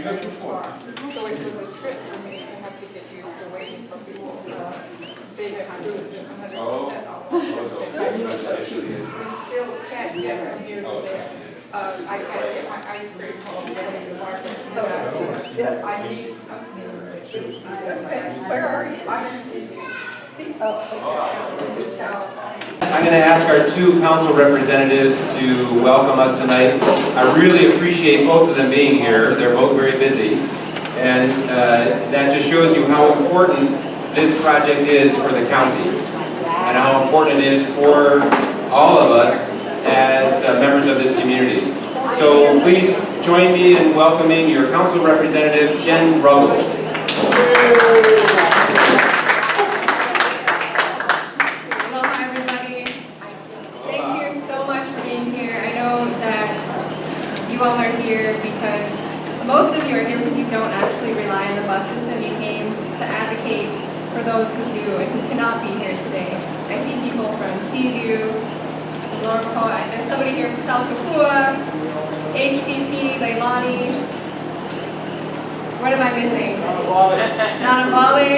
So it was a trip for me to have to get used to waiting for people. They have to do it 100% all we still can't get from here to there. I can't get my ice cream home. I need something. Where are you? I'm in Sydney. I'm going to ask our two council representatives to welcome us tonight. I really appreciate both of them being here. They're both very busy. And that just shows you how important this project is for the county and how important it is for all of us as members of this community. So please join me in welcoming your council representative, Jen Ruggles. You all are here because most of you are here because you don't actually rely on the bus system. You came to advocate for those who do and who cannot be here today. I see people from Seaview, Lower Pahoa, there's somebody here from South Pahoa, HPP, Leilani. What am I missing? Nanavale.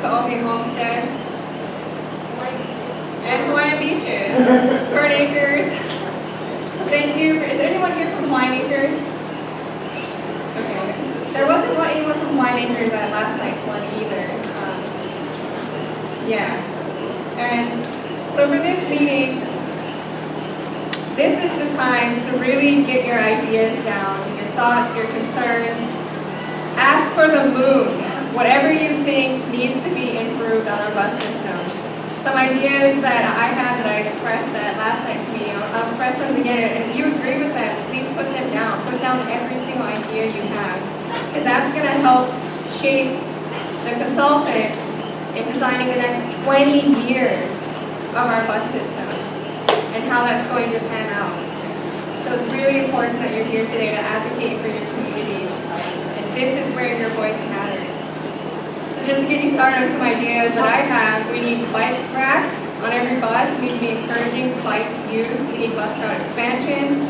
Kaomi Homestead. And Hawaiian Beaches, Bird Acres. So thank you. Is there anyone here from Hawaiian Acres? Okay. There wasn't anyone from Hawaiian Acres at last night's one either. Yeah. And so for this meeting, this is the time to really get your ideas down, your thoughts, your concerns. Ask for the moon. Whatever you think needs to be improved on our bus system. Some ideas that I had that I expressed at last night's meeting, I'll express them again. And if you agree with them, please put them down. Put down every single idea you have. Because that's going to help shape the consultant in designing the next 20 years of our bus system and how that's going to pan out. So it's really important that you're here today to advocate for your community. And this is where your voice matters. Just to get you started on some ideas that I have, we need bike racks on every bus. We need to be encouraging bike use. We need bus route expansions.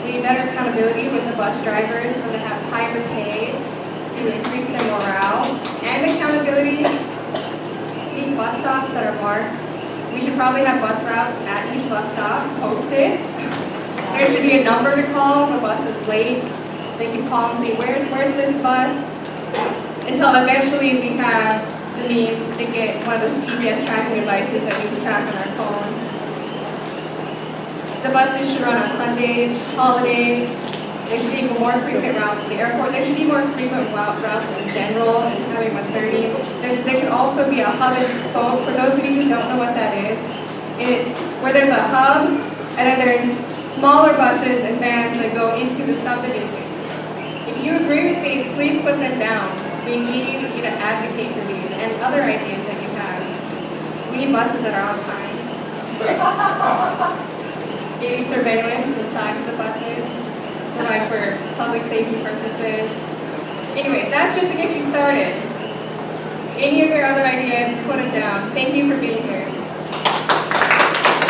We need better accountability with the bus drivers so they have higher pay to increase their morale. And accountability, we need bus stops that are marked. We should probably have bus routes at each bus stop posted. There should be a number to call if the bus is late. They can call and say, where's this bus? Until eventually we have the means to get one of those GPS tracking devices that we can track on our phones. The buses should run on Sundays, holidays. They should take more frequent routes to the airport. There should be more frequent routes in general, and having 130. There could also be a hub and spoke. For those of you who don't know what that is, it's where there's a hub, and then there's smaller buses and vans that go into the subdivisions. If you agree with these, please put them down. We need you to advocate for these and other ideas that you have. We need buses that are on time. Maybe surveillance inside of the buses to provide for public safety purposes. Anyway, that's just to get you started. Any of your other ideas, put them down. Thank you for being here.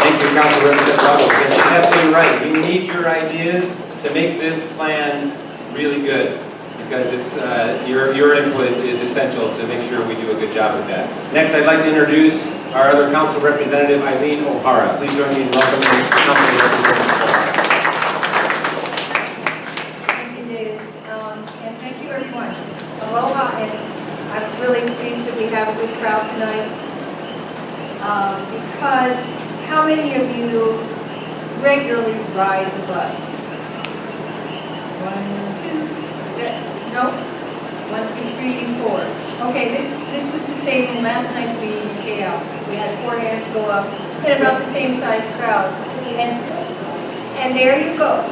Thank you, Council Representative Ruggles. You're absolutely right. We need your ideas to make this plan really good. Because it's, your input is essential to make sure we do a good job with that. Next, I'd like to introduce our other council representative, Eileen O'Hara. Please join me in welcoming Council Representative O'Hara. Thank you, David. And thank you, everyone. Aloha, and I'm really pleased that we have a good crowd tonight. Because how many of you regularly ride the bus? 1, 2, no? 1, 2, 3, 4. Okay, this was the same in last night's meeting in KL. We had 4 hands go up, and about the same size crowd. And there you go.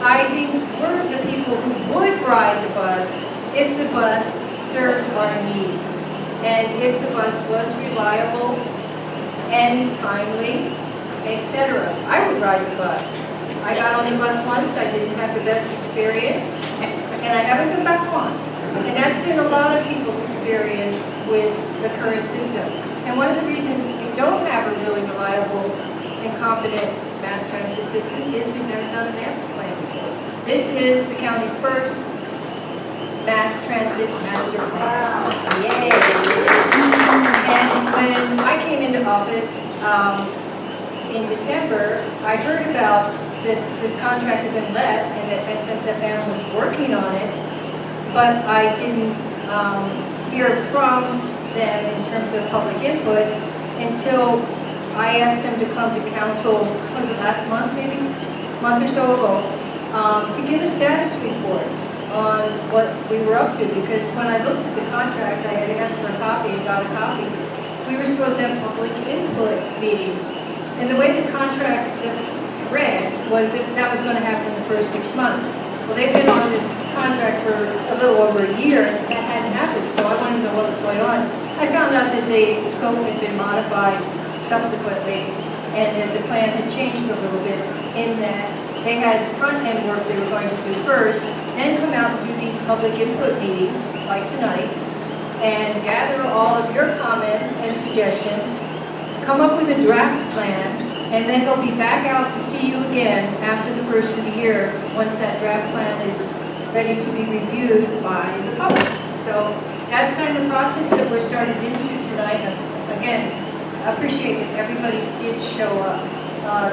I think we're the people who would ride the bus if the bus served our needs. And if the bus was reliable and timely, etc. I would ride the bus. I got on the bus once, I didn't have the best experience, and I haven't come back on. And that's been a lot of people's experience with the current system. And one of the reasons we don't have a really reliable and competent mass transit system is we've never done a master plan before. This is the county's first mass transit master plan. Yay! And when I came into office in December, I heard about that this contract had been let and that SSFM was working on it, but I didn't hear from them in terms of public input until I asked them to come to council, was it last month maybe? A month or so ago, to give a status report on what we were up to, because when I looked at the contract, I had asked for a copy and got a copy. We were supposed to have public input meetings, and the way the contract read was that was going to happen in the first 6 months. Well, they've been on this contract for a little over a year, and that hadn't happened, so I wanted to know what was going on. I found out that the scope had been modified subsequently, and that the plan had changed a little bit in that they had front-end work they were going to do first, then come out and do these public input meetings, like tonight, and gather all of your comments and suggestions, come up with a draft plan, and then they'll be back out to see you again after the first of the year, once that draft plan is ready to be reviewed by the public. So that's kind of the process that we're started into tonight. And again, I appreciate that everybody did show up.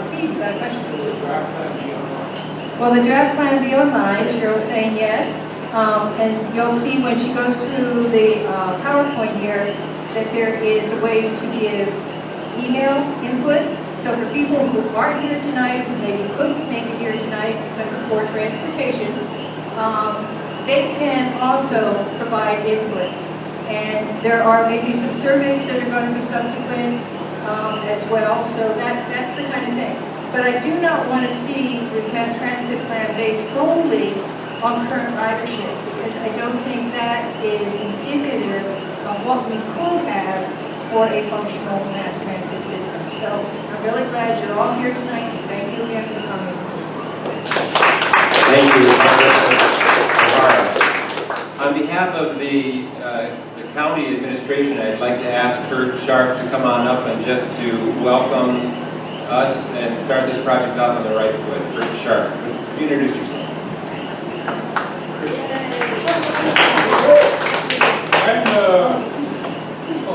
Steve, you got a question? Will the draft plan be online? Will the draft plan be online? Cheryl's saying yes. And you'll see when she goes through the PowerPoint here that there is a way to give email input. So for people who aren't here tonight, who maybe couldn't make it here tonight because of poor transportation, they can also provide input. And there are maybe some surveys that are going to be subsequent as well. So that's the kind of thing. But I do not want to see this mass transit plan based solely on current ridership, because I don't think that is indicative of what we could have for a functional mass transit system. So I'm really glad you're all here tonight. Thank you again for coming. Thank you. On behalf of the county administration, I'd like to ask Kurt Sharp to come on up and just to welcome us and start this project off on the right foot. Kurt Sharp, could you introduce yourself?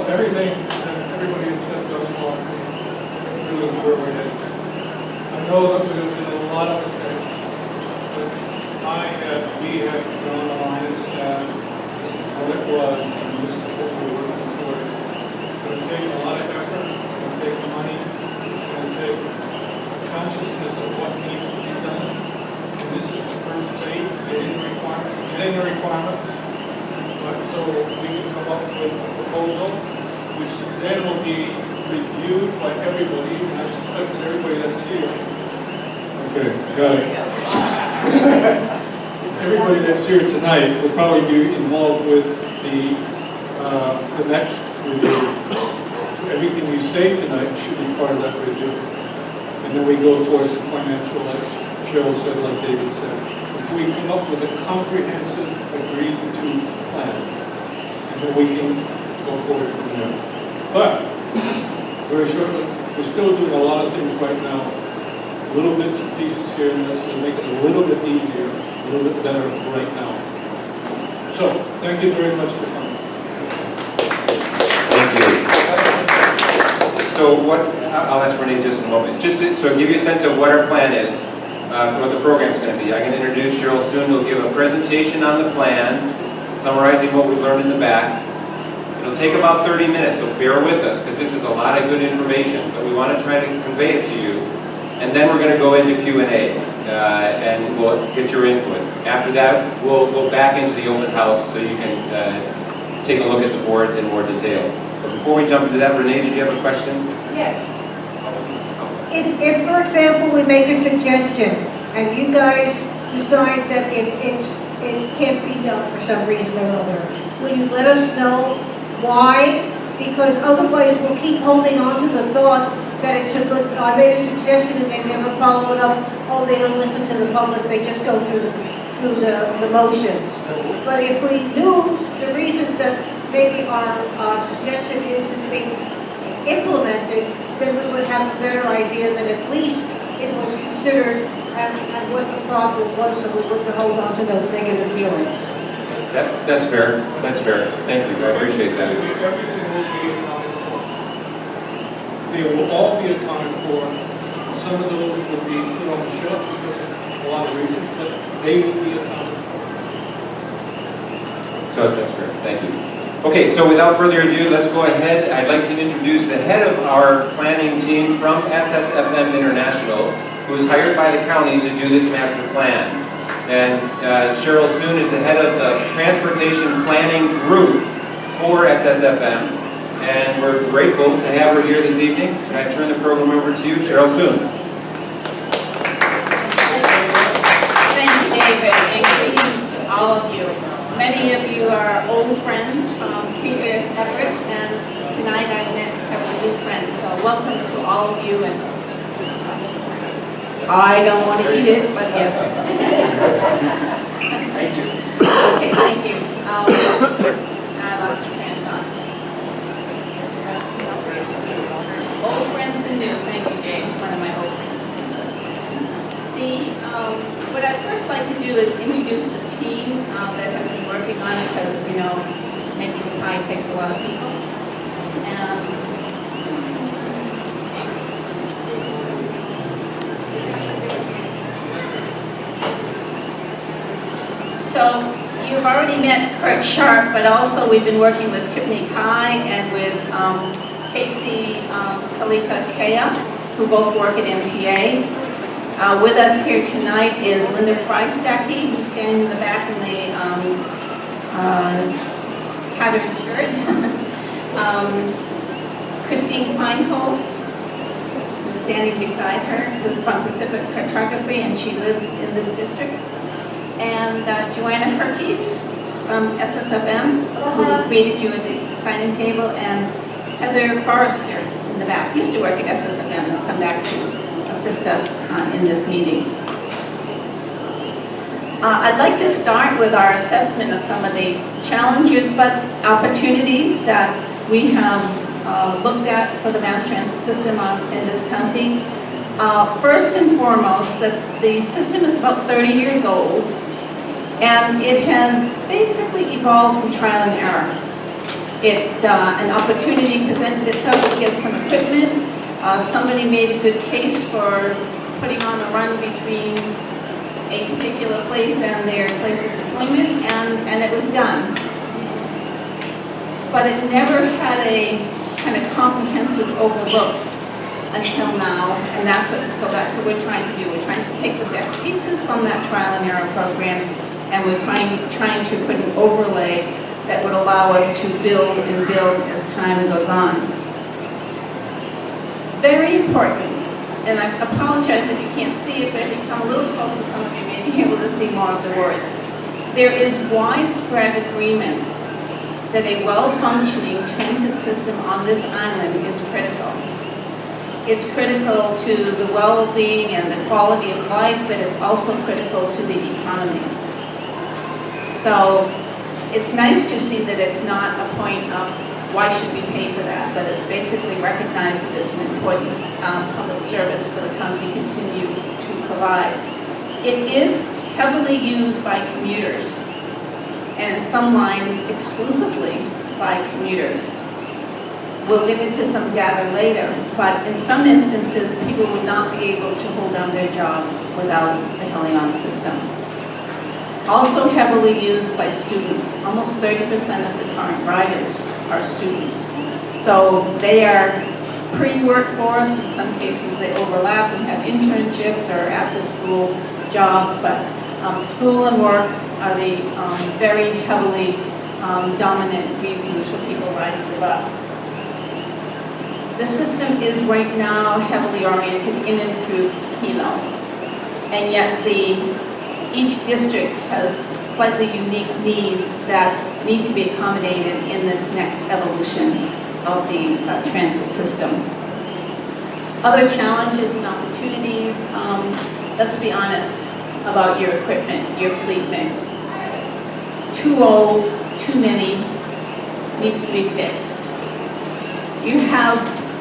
Everything that everybody has said thus far is really where we're headed. I know that there have been a lot of mistakes, but we have drawn a line in the sand. This is what it was, and this is what we're working towards. It's going to take a lot of effort. It's going to take money. It's going to take consciousness of what needs to be done. And this is the first phase, getting the requirements. So we can come up with a proposal, which then will be reviewed by everybody, and I suspect that everybody that's here. Okay, got it. Everybody that's here tonight will probably be involved with the next review. So everything you say tonight should be part of that review. And then we go towards the financial, like Cheryl said, like David said. We come up with a comprehensive, agreed-to plan, and then we can go forward from there. But, very shortly, we're still doing a lot of things right now, little bits and pieces here and there, so to make it a little bit easier, a little bit better right now. So, thank you very much for coming. Thank you. So I'll ask Renee just in a moment. Just to give you a sense of what our plan is. What the program's going to be. I'm going to introduce Cheryl soon. We'll give a presentation on the plan, summarizing what we've learned in the back. It'll take about 30 minutes, so bear with us, because this is a lot of good information, but we want to try to convey it to you. And then we're going to go into Q&A, and we'll get your input. After that, we'll go back into the open house so you can take a look at the boards in more detail. But before we jump into that, Renee, did you have a question? Yes. If, for example, we make a suggestion and you guys decide that it can't be done for some reason or other, will you let us know why? Because otherwise we'll keep holding on to the thought that it's a good, I made a suggestion and they never follow it up. Oh, they don't listen to the public, they just go through the motions. But if we knew the reasons that maybe our suggestion isn't being implemented, then we would have a better idea that at least it was considered and what the problem was, so we wouldn't hold on to those negative feelings. That's fair. That's fair. Thank you. I appreciate that. Everything will be accounted for. They will all be accounted for. Some of those will be put on the shelf because of a lot of reasons, but they will be accounted for. So that's fair. Thank you. Okay, so without further ado, let's go ahead. I'd like to introduce the head of our planning team from SSFM International, who was hired by the county to do this master plan. And Cheryl Soon is the head of the Transportation Planning Group for SSFM. And we're grateful to have her here this evening. Can I turn the program over to you, Cheryl Soon? Thank you, David, and greetings to all of you. Many of you are old friends from previous efforts, and tonight I met several new friends. So welcome to all of you. And I don't want to eat it, but yes. Thank you. Okay, thank you. I lost my train of thought. Old friends and new. Thank you, James, one of my old friends. What I'd first like to do is introduce the team that have been working on it, because, you know, making the pie takes a lot of people. So you've already met Kurt Sharp, but also we've been working with Tiffany Kai and with Casey Kalika Kea, who both work at MTA. With us here tonight is Linda Freistacke, who's standing in the back in the patterned shirt. Christine Feinholz, who's standing beside her, who's from Pacific Cartography, and she lives in this district. And Joanna Herkes from SSFM, who greeted you at the sign-in table, and Heather Forrester in the back, used to work at SSFM, has come back to assist us in this meeting. I'd like to start with our assessment of some of the challenges but opportunities that we have looked at for the mass transit system in this county. First and foremost, that the system is about 30 years old, and it has basically evolved from trial and error. An opportunity presented itself to get some equipment. Somebody made a good case for putting on a run between a particular place and their place of employment, and it was done. But it never had a kind of comprehensive overlook until now, and that's what we're trying to do. We're trying to take the best pieces from that trial and error program, and we're trying to put an overlay that would allow us to build and build as time goes on. Very important, and I apologize if you can't see it, but if you come a little closer, some of you may be able to see more of the words. There is widespread agreement that a well-functioning transit system on this island is critical. It's critical to the well-being and the quality of life, but it's also critical to the economy. So it's nice to see that it's not a point of why should we pay for that, but it's basically recognized that it's an important public service for the county to continue to provide. It is heavily used by commuters, and in some lines exclusively by commuters. We'll get into some data later, but in some instances, people would not be able to hold down their job without the Helion system. Also heavily used by students. Almost 30% of the current riders are students. So they are pre-workforce. In some cases, they overlap and have internships or after-school jobs, but school and work are the very heavily dominant reasons for people riding the bus. The system is right now heavily oriented in and through Hilo, and yet each district has slightly unique needs that need to be accommodated in this next evolution of the transit system. Other challenges and opportunities, let's be honest about your equipment, your fleet mix. Too old, too many, needs to be fixed. You have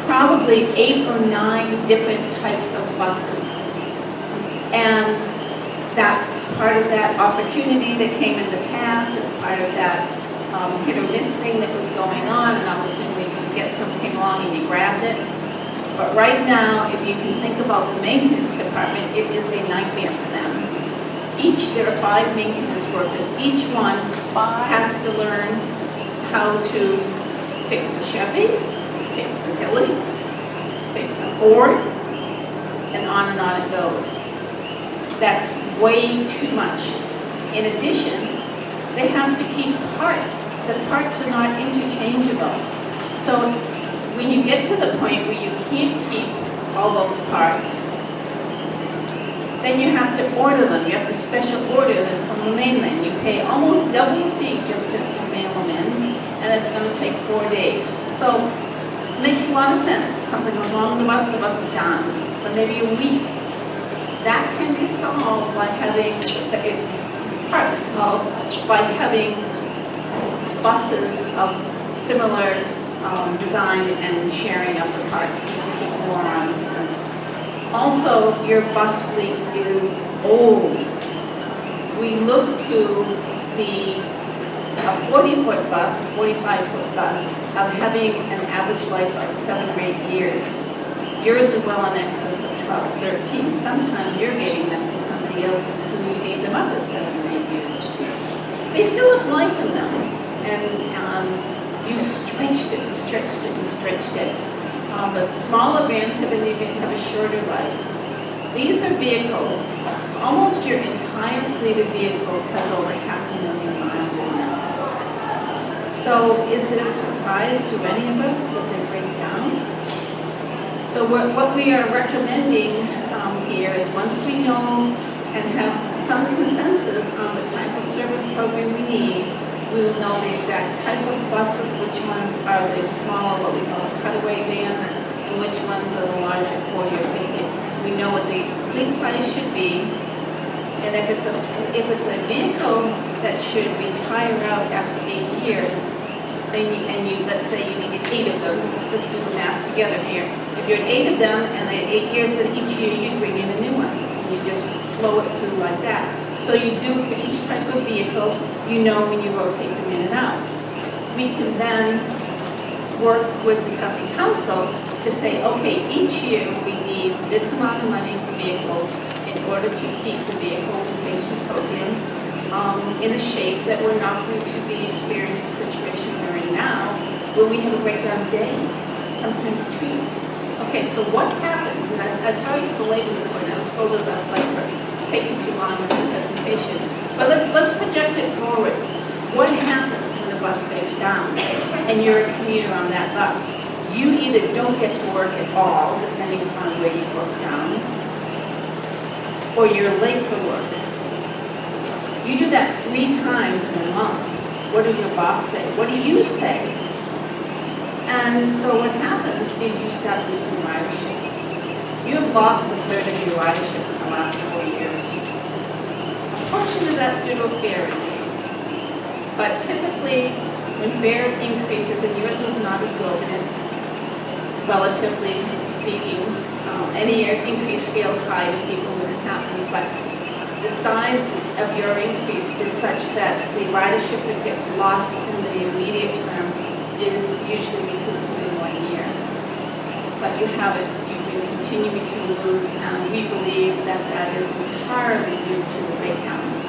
probably 8 or 9 different types of buses. And that's part of that opportunity that came in the past, as part of that hit or miss thing that was going on, an opportunity to get something along and you grabbed it. But right now, if you can think about the maintenance department, it is a nightmare for them. There are 5 maintenance workers. Each one has to learn how to fix a Chevy, fix a Hilly, fix a Ford, and on it goes. That's way too much. In addition, they have to keep parts. The parts are not interchangeable. So when you get to the point where you can't keep all those parts, then you have to order them. You have to special order them from the mainland. You pay almost double the fee just to mail them in, and it's going to take 4 days. So it makes a lot of sense. If something goes wrong with the bus is gone. But maybe a week. That can be solved by having, partly solved by having buses of similar design and sharing of the parts to keep more on. Also, your bus fleet is old. We look to a 40-foot bus, a 45-foot bus, of having an average life of 7 or 8 years. Yours are well in excess of 12, 13. Sometimes you're getting them from somebody else who gave them up at 7 or 8 years. They still have life in them, and you stretched it and stretched it and stretched it. But smaller vans have a shorter life. These are vehicles, almost your entire fleet of vehicles has over 500,000 miles in them. So is it a surprise to any of us that they break down? So what we are recommending here is once we know and have some consensus on the type of service program we need, we will know the exact type of buses, which ones are the smaller, what we call cutaway vans, and which ones are the larger 4-year thinking. We know what the fleet size should be, and if it's a vehicle that should retire out after 8 years, then let's say you need 8 of them. Let's do the math together here. If you had 8 of them and they had 8 years, then each year you bring in a new one. You just flow it through like that. So you do for each type of vehicle, you know when you rotate them in and out. We can then work with the county council to say, okay, each year we need this amount of money for vehicles in order to keep the vehicle replacement program in a shape that we're not going to be experiencing a situation we're in now, where we have a breakdown day, sometimes 2. Okay, so what happens, and I'm sorry to belabor this point, I was scolded last night for taking too long with the presentation, but let's project it forward. What happens when the bus breaks down and you're a commuter on that bus? You either don't get to work at all, depending upon where you broke down, or you're late for work. You do that 3 times in a month. What does your boss say? What do you say? And so what happens is you start losing ridership. You have lost a third of your ridership in the last 4 years. A portion of that's due to a fare increase. But typically, when fare increases, and yours was not exorbitant, relatively speaking, any increase feels high to people when it happens, but the size of your increase is such that the ridership that gets lost in the immediate term is usually recouped within 1 year. But you've been continuing to lose, and we believe that that is entirely due to the breakdowns.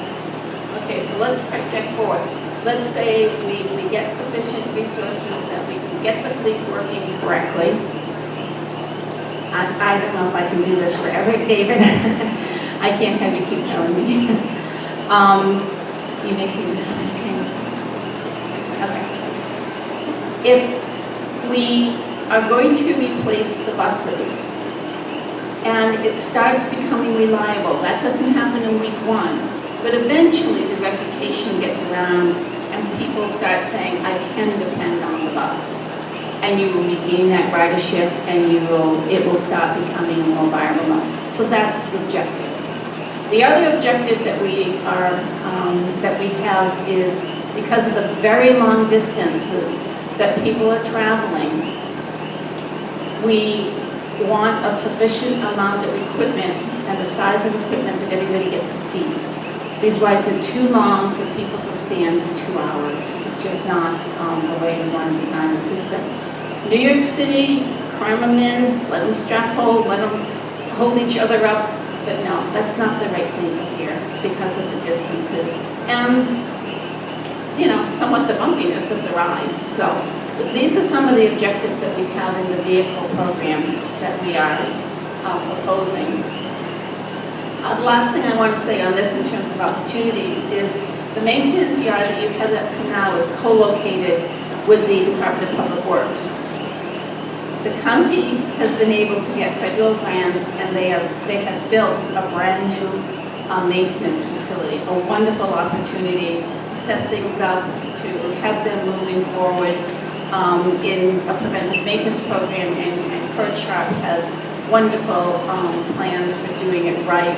Okay, so let's project forward. Let's say we get sufficient resources that we can get the fleet working correctly. I don't know if I can do this forever, David. I can't have you keep telling me. You make me listen. Okay. If we are going to replace the buses and it starts becoming reliable, that doesn't happen in week 1, but eventually the reputation gets around and people start saying, I can depend on the bus. And you will regain that ridership and it will start becoming a more viable. So that's the objective. The other objective that we have is because of the very long distances that people are traveling, we want a sufficient amount of equipment and the size of equipment that everybody gets a seat. These rides are too long for people to stand for 2 hours. It's just not the way we want to design the system. New York City, cram them in, let them strap hold, let them hold each other up, but no, that's not the right thing here because of the distances and, you know, somewhat the bumpiness of the ride. So these are some of the objectives that we have in the vehicle program that we are proposing. The last thing I want to say on this in terms of opportunities is the maintenance yard that you have up to now is co-located with the Department of Public Works. The county has been able to get federal grants and they have built a brand new maintenance facility, a wonderful opportunity to set things up, to have them moving forward in a preventive maintenance program, and Perchart has wonderful plans for doing it right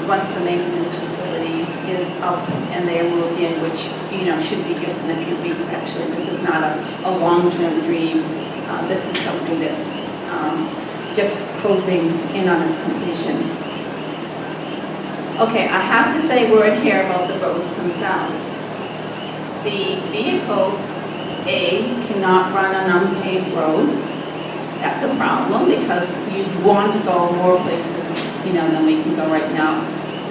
once the maintenance facility is up and they are moved in, which, you know, should be just in a few weeks actually. This is not a long-term dream. This is something that's just closing in on its completion. Okay, I have to say a word here about the roads themselves. The vehicles, cannot run on unpaved roads. That's a problem because you want to go more places, you know, than we can go right now.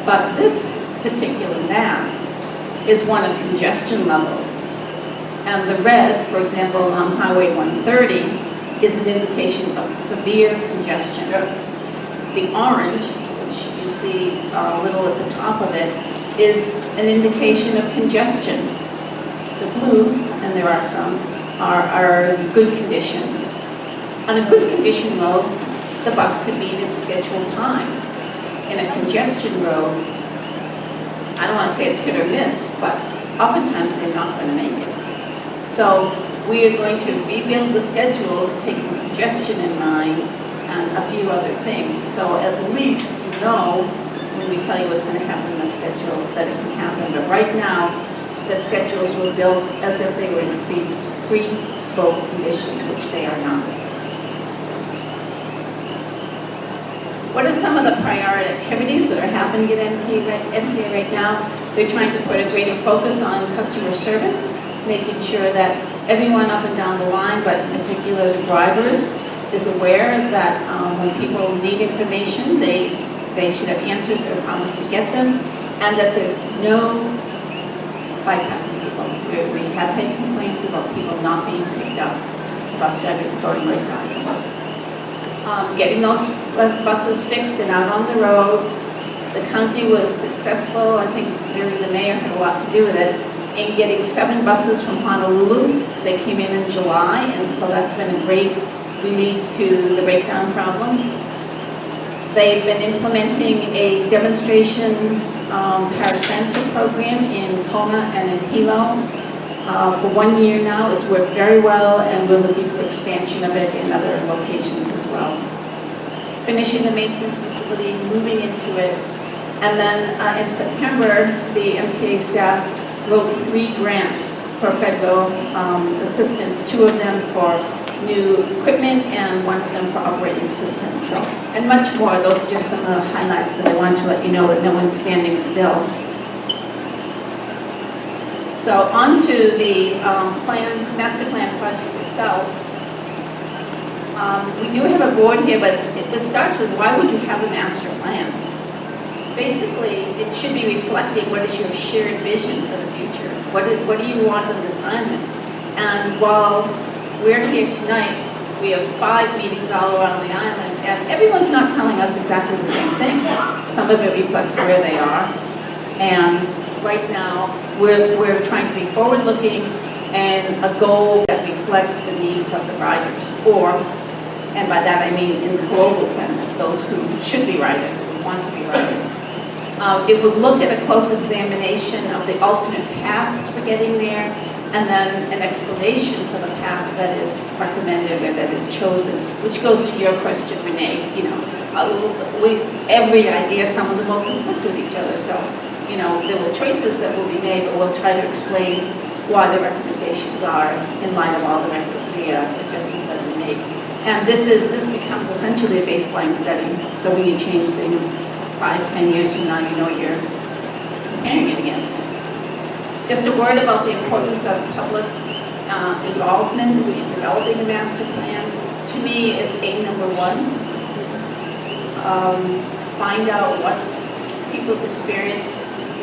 But this particular map is one of congestion levels. And the red, for example, on Highway 130, is an indication of severe congestion. The orange, which you see a little at the top of it, is an indication of congestion. The blues, and there are some, are good conditions. On a good condition road, the bus could meet its scheduled time. In a congestion road, I don't want to say it's hit or miss, but oftentimes they're not going to make it. So we are going to rebuild the schedules, taking congestion in mind, and a few other things. So at least you know, when we tell you what's going to happen in the schedule, that it can happen. But right now, the schedules were built as if they were in pre-vote condition, which they are not. What are some of the priority activities that are happening at MTA right now? They're trying to put a greater focus on customer service, making sure that everyone up and down the line, but in particular the drivers, is aware that when people need information, they should have answers or a promise to get them, and that there's no bypassing people. We have had complaints about people not being picked up, bus drivers going right by. Getting those buses fixed and out on the road. The county was successful, I think really the mayor had a lot to do with it, in getting 7 buses from Honolulu. They came in July, and so that's been a great relief to the breakdown problem. They've been implementing a demonstration paratransfer program in Kona and in Hilo for 1 year now. It's worked very well, and we're looking for expansion of it in other locations as well. Finishing the maintenance facility, moving into it, and then in September, the MTA staff wrote 3 grants for federal assistance, 2 of them for new equipment and 1 of them for operating systems. So, and much more. Those are just some of the highlights that I want to let you know that no one's standing still. So on to the master plan project itself. We do have a board here, but it starts with, why would you have a master plan? Basically, it should be reflecting what is your shared vision for the future. What do you want on this island? And while we're here tonight, we have 5 meetings all around the island, and everyone's not telling us exactly the same thing. Some of it reflects where they are, and right now, we're trying to be forward-looking and a goal that reflects the needs of the riders, and by that I mean in the global sense, those who should be riders, who want to be riders. It would look at a close examination of the alternate paths for getting there, and then an explanation for the path that is recommended or that is chosen, which goes to your question, Renee. You know, every idea, some of them will conflict with each other, so you know, there will choices that will be made, but we'll try to explain why the recommendations are in light of all the suggestions that we made. And this becomes essentially a baseline study. So when you change things 5-10 years from now, you know what you're comparing it against. Just a word about the importance of public involvement in developing a master plan. To me, it's number one. Find out what's people's experience.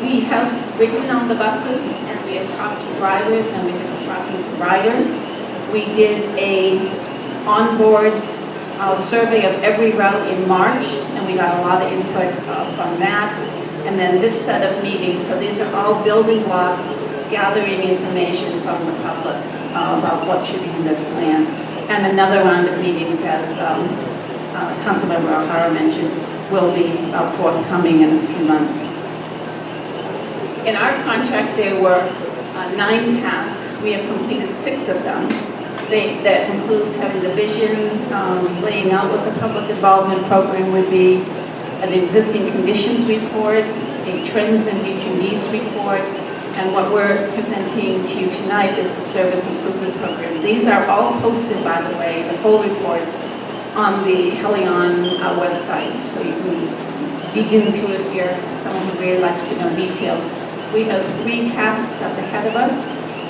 We have ridden on the buses, and we have talked to drivers, and we have been talking to riders. We did a onboard survey of every route in March, and we got a lot of input from that. And then this set of meetings, so these are all building blocks, gathering information from the public about what should be in this plan. And another round of meetings, as Councilmember O'Hara mentioned, will be forthcoming in a few months. In our contract, there were 9 tasks. We have completed 6 of them. That includes having the vision, laying out what the public involvement program would be, an existing conditions report, a trends and future needs report, and what we're presenting to you tonight is the service improvement program. These are all posted, by the way, the full reports, on the Helion website, so you can dig into it if you're someone who really likes to know details. We have 3 tasks up ahead of us: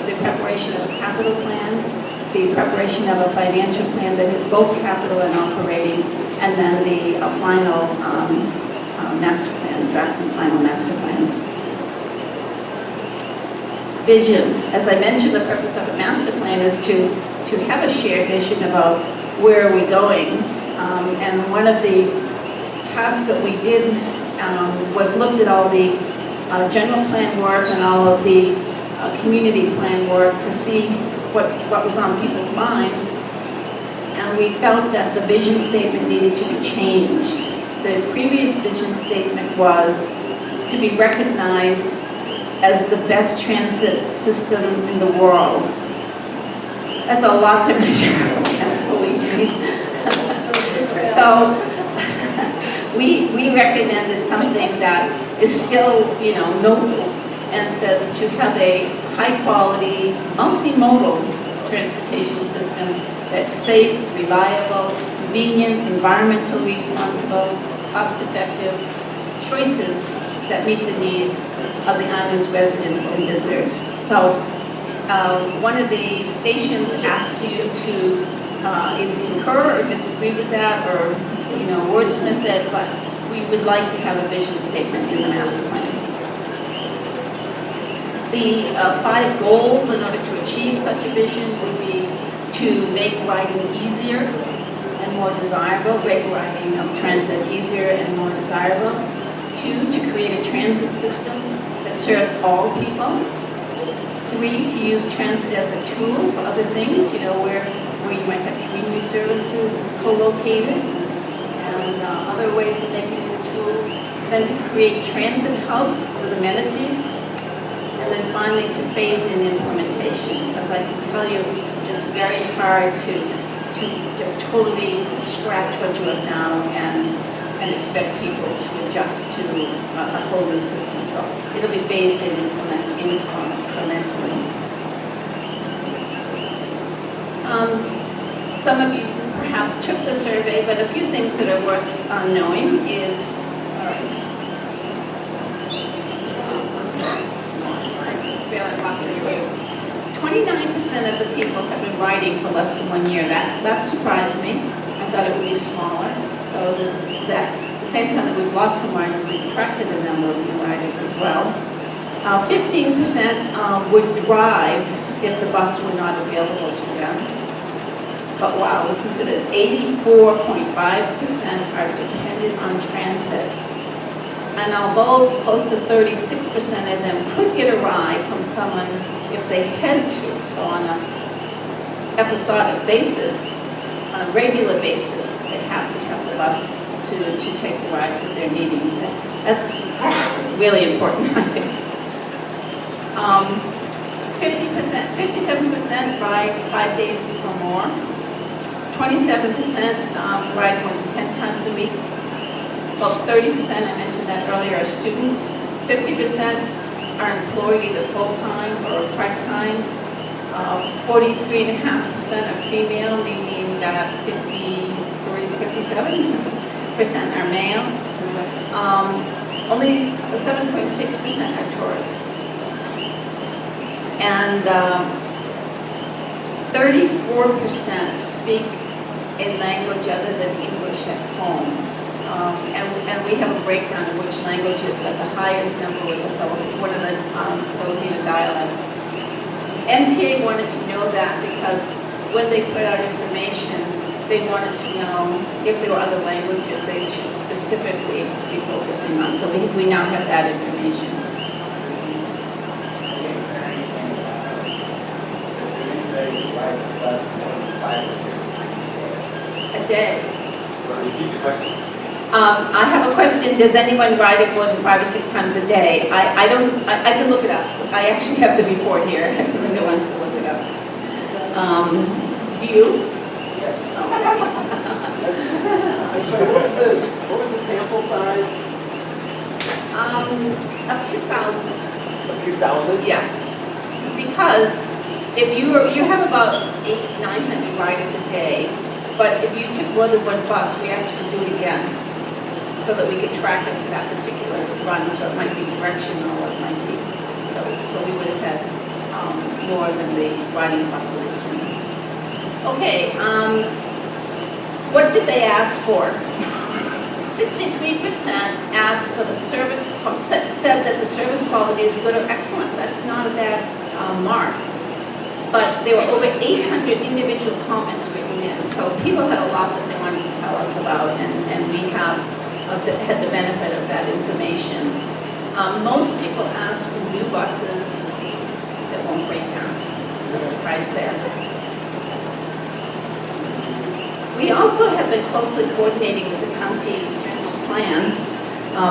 the preparation of a capital plan, the preparation of a financial plan that is both capital and operating, and then the final master plan, draft and final master plans. Vision. As I mentioned, the purpose of a master plan is to have a shared vision about where are we going. And one of the tasks that we did was looked at all the general plan work and all of the community plan work to see what was on people's minds. And we felt that the vision statement needed to be changed. The previous vision statement was to be recognized as the best transit system in the world. That's a lot to measure against, believe me. So we recommended something that is still, noble, and says to have a high-quality, multimodal transportation system that's safe, reliable, convenient, environmentally responsible, cost-effective choices that meet the needs of the island's residents and visitors. So one of the stations asks you to either concur or disagree with that, or wordsmith it, but we would like to have a vision statement in the master plan. The 5 goals in order to achieve such a vision would be to make riding easier and more desirable, make riding transit easier and more desirable. 2, to create a transit system that serves all people. 3, to use transit as a tool for other things, where you might have community services co-located and other ways of making it a tool. Then to create transit hubs with amenities. And then finally to phase in implementation, because I can tell you it's very hard to just totally scratch what you have now and expect people to adjust to a whole new system. So it'll be phased in incrementally. Some of you perhaps took the survey, but a few things that are worth knowing is, 29% of the people have been riding for less than 1 year. That surprised me. I thought it would be smaller. So there's that. At the same time that we've lost some riders, we've attracted a number of new riders as well. 15% would drive if the bus were not available to them. But wow, listen to this. 84.5% are dependent on transit. And although close to 36% of them could get a ride from someone if they had to, so on an episodic basis, on a regular basis, they have to have the bus to take the rides that they're needing. That's really important, I think. 57% ride 5 days or more. 27% ride more than 10 times a week. About 30%, I mentioned that earlier, are students. 50% are employed either full-time or part-time. 43.5% are female, meaning that 57% are male. Only 7.6% are tourists. And 34% speak a language other than English at home. And we have a breakdown of which languages, but the highest number was one of the Filipino dialects. MTA wanted to know that because when they put out information, they wanted to know if there were other languages they should specifically be focusing on. So we now have that information. A day. I have a question. Does anyone ride it more than 5 or 6 times a day? I can look it up. I actually have the report here. I'm the ones to look it up. Do you? I'm sorry, what was the sample size? A few thousand. A few thousand? Yeah. Because if you have about 800-900 riders a day, but if you took more than one bus, we asked you to do it again so that we could track it to that particular run. So it might be directional, or it might be. So we would have had more than the riding population. Okay. What did they ask for? 63% asked for the service, said that the service quality is good or excellent. That's not a bad mark. But there were over 800 individual comments written in. So people had a lot that they wanted to tell us about, and we have had the benefit of that information. Most people asked for new buses that won't break down. No surprise there. We also have been closely coordinating with the county general plan,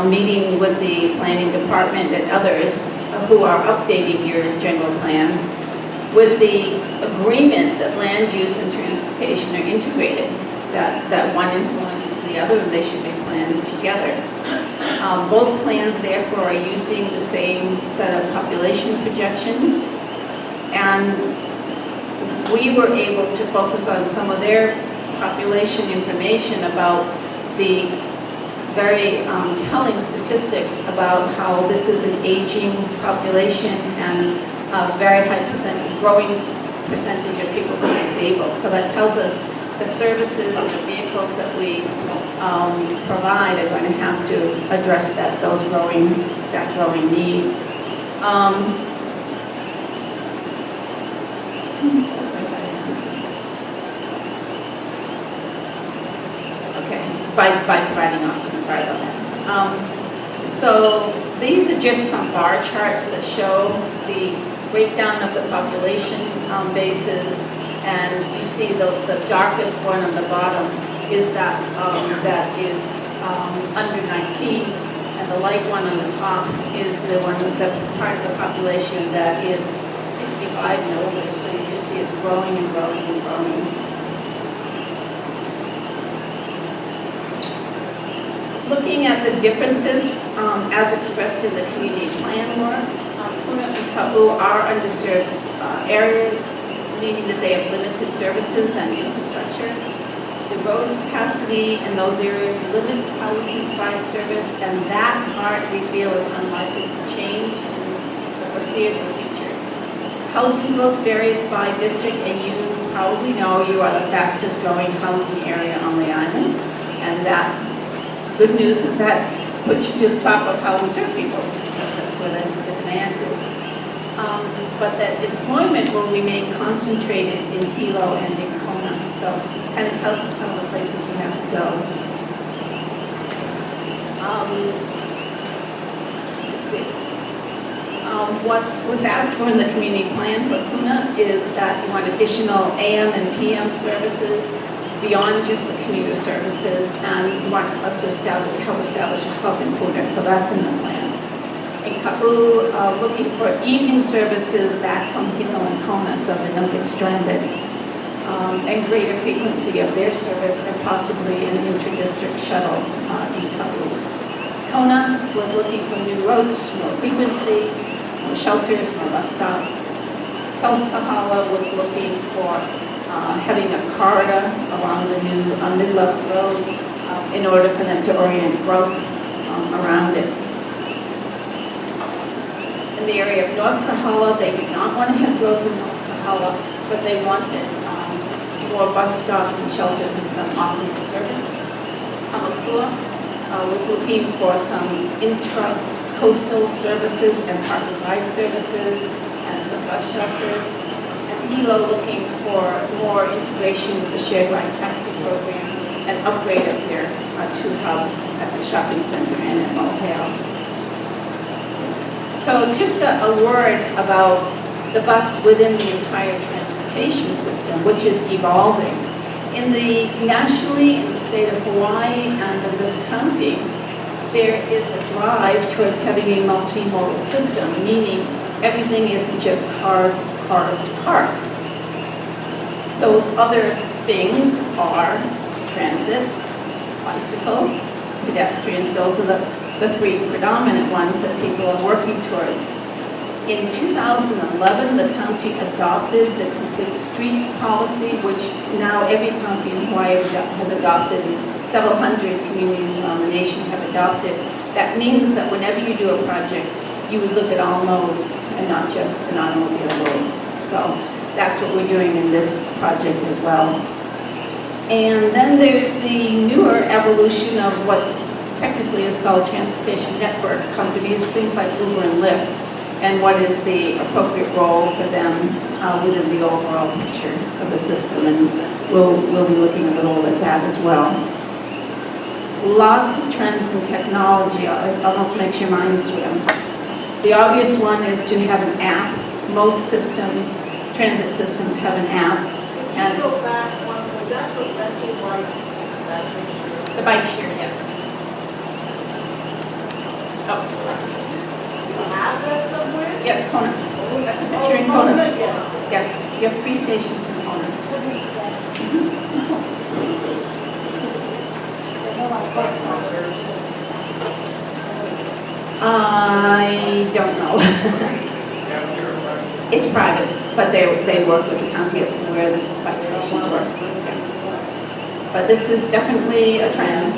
meeting with the planning department and others who are updating your general plan, with the agreement that land use and transportation are integrated, that one influences the other and they should be planned together. Both plans therefore are using the same set of population projections, and we were able to focus on some of their population information about the very telling statistics about how this is an aging population and a very high growing percentage of people who are disabled. So that tells us the services and the vehicles that we provide are going to have to address that growing need. By providing options, sorry about that. So these are just some bar charts that show the breakdown of the population bases, and you see the darkest one on the bottom is that is under 19, and the light one on the top is the part of the population that is 65 and older. So you just see it's growing and growing and growing. Looking at the differences as expressed in the community plan work, Puna and Pahoa are underserved areas, meaning that they have limited services and infrastructure. The road capacity in those areas limits how we can provide service, and that part we feel is unlikely to change in the foreseeable future. Housing growth varies by district, and you probably know you are the fastest growing housing area on the island, and that good news is that puts you to the top of how we serve people, because that's where the demand is. But that employment will remain concentrated in Hilo and in Kona, so it kind of tells us some of the places we have to go. Let's see. What was asked for in the community plan for Puna is that you want additional AM and PM services beyond just the commuter services, and you want us to help establish a hub in Puna, so that's in the plan. In Kapu, looking for evening services back from Hilo and Kona so they don't get stranded, and greater frequency of their service, and possibly an inter-district shuttle in Kapu. Kona was looking for new routes, more frequency, more shelters, more bus stops. South Pahoa was looking for having a corridor along the new mid-level road in order for them to orient growth around it. In the area of North Pahoa, they did not want to have growth in North Pahoa, but they wanted more bus stops and shelters and some off-road service. Pahoa was looking for some intra-coastal services and park-and-ride services and some bus shelters. And Hilo looking for more integration with the shared ride taxi program and upgrade of their two hubs at the shopping center and at Mohale. So just a word about the bus within the entire transportation system, which is evolving. Nationally, in the state of Hawaii and in this county, there is a drive towards having a multimodal system, meaning everything isn't just cars, cars, cars. Those other things are transit, bicycles, pedestrians. Those are the three predominant ones that people are working towards. In 2011, the county adopted the Complete Streets policy, which now every county in Hawaii has adopted, and several hundred communities around the nation have adopted. That means that whenever you do a project, you would look at all modes and not just an automobile road. So that's what we're doing in this project as well. And then there's the newer evolution of what technically is called transportation network companies, things like Uber and Lyft, and what is the appropriate role for them within the overall picture of the system. And we'll be looking a little at that as well. Lots of trends in technology. It almost makes your mind swim. The obvious one is to have an app. Most systems, transit systems, have an app. And go back one, was that the rental bikes, that picture? The bike share, yes. Oh, You have that somewhere? yes, Kona. That's a picture in Kona. Yes. Yes, you have 3 stations in Kona. I don't know. It's private, but they work with the county as to where the bike stations work. But this is definitely a trend.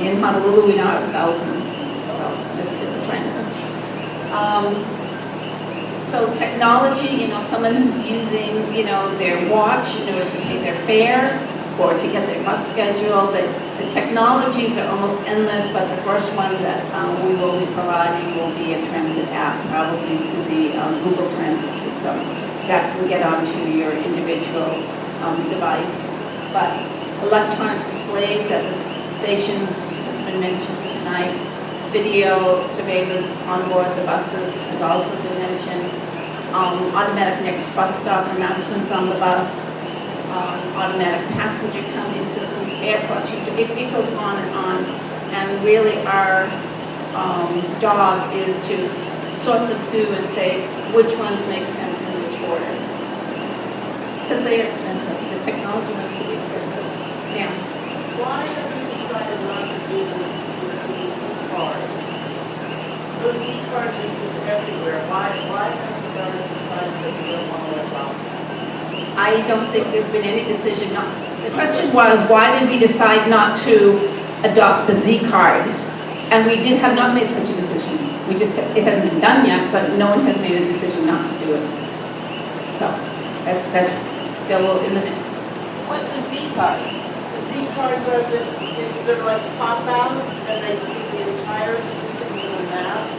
In Honolulu, we now have 1,000. So it's a trend. So technology, someone's using, their watch in order to pay their fare or to get their bus schedule. The technologies are almost endless, but the first one that we will be providing will be a transit app, probably through the Google Transit system that can get onto your individual device. But electronic displays at the stations has been mentioned tonight. Video surveillance on board the buses has also been mentioned. Automatic next bus stop announcements on the bus. Automatic passenger counting systems, air clutches. It goes on. And really our job is to sort them through and say which ones make sense in which order. Because they are expensive. The technology ones can be expensive. Yeah. Why have you decided not to do this Z-card? Those Z-cards are used everywhere. Why have you guys decided that you don't want to adopt them? I don't think there's been any decision not. The question was, why did we decide not to adopt the Z card? And we have not made such a decision. It hasn't been done yet, but no one has made a decision not to do it. So that's still in the mix. What's a Z-card? The Z-cards are they're like pop-outs, and they keep the entire system in a map,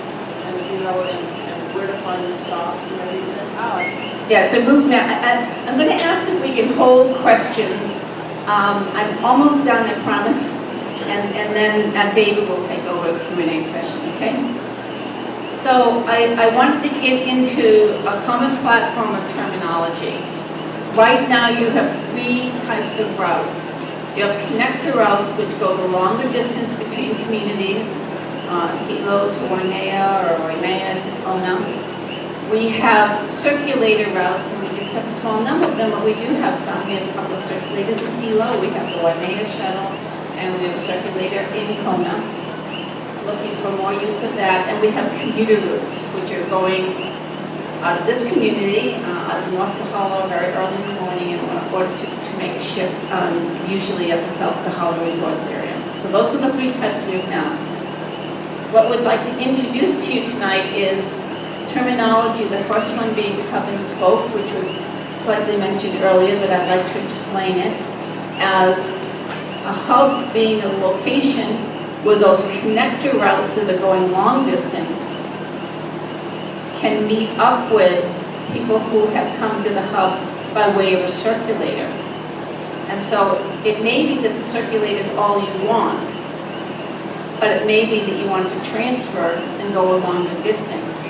and and where to find the stops and everything. Oh. Yeah, it's a route map. I'm going to ask if we can hold questions. I'm almost done, I promise. And then David will take over the Q&A session, okay? So I wanted to get into a common platform of terminology. Right now you have 3 types of routes. You have connector routes, which go the longer distance between communities, Hilo to Waimea or Waimea to Kona. We have circulator routes, and we just have a small number of them, but we do have some. We have a couple of circulators in Hilo. We have the Waimea shuttle, and we have a circulator in Kona. Looking for more use of that. And we have commuter routes, which are going out of this community, out of North Pahoa, very early in the morning in order to make a shift, usually at the South Pahoa Resorts area. So those are the three types we have now. What we'd like to introduce to you tonight is terminology, the first one being hub and spoke, which was slightly mentioned earlier, but I'd like to explain it as a hub being a location where those connector routes that are going long distance can meet up with people who have come to the hub by way of a circulator. And so it may be that the circulator is all you want, but it may be that you want to transfer and go a longer distance.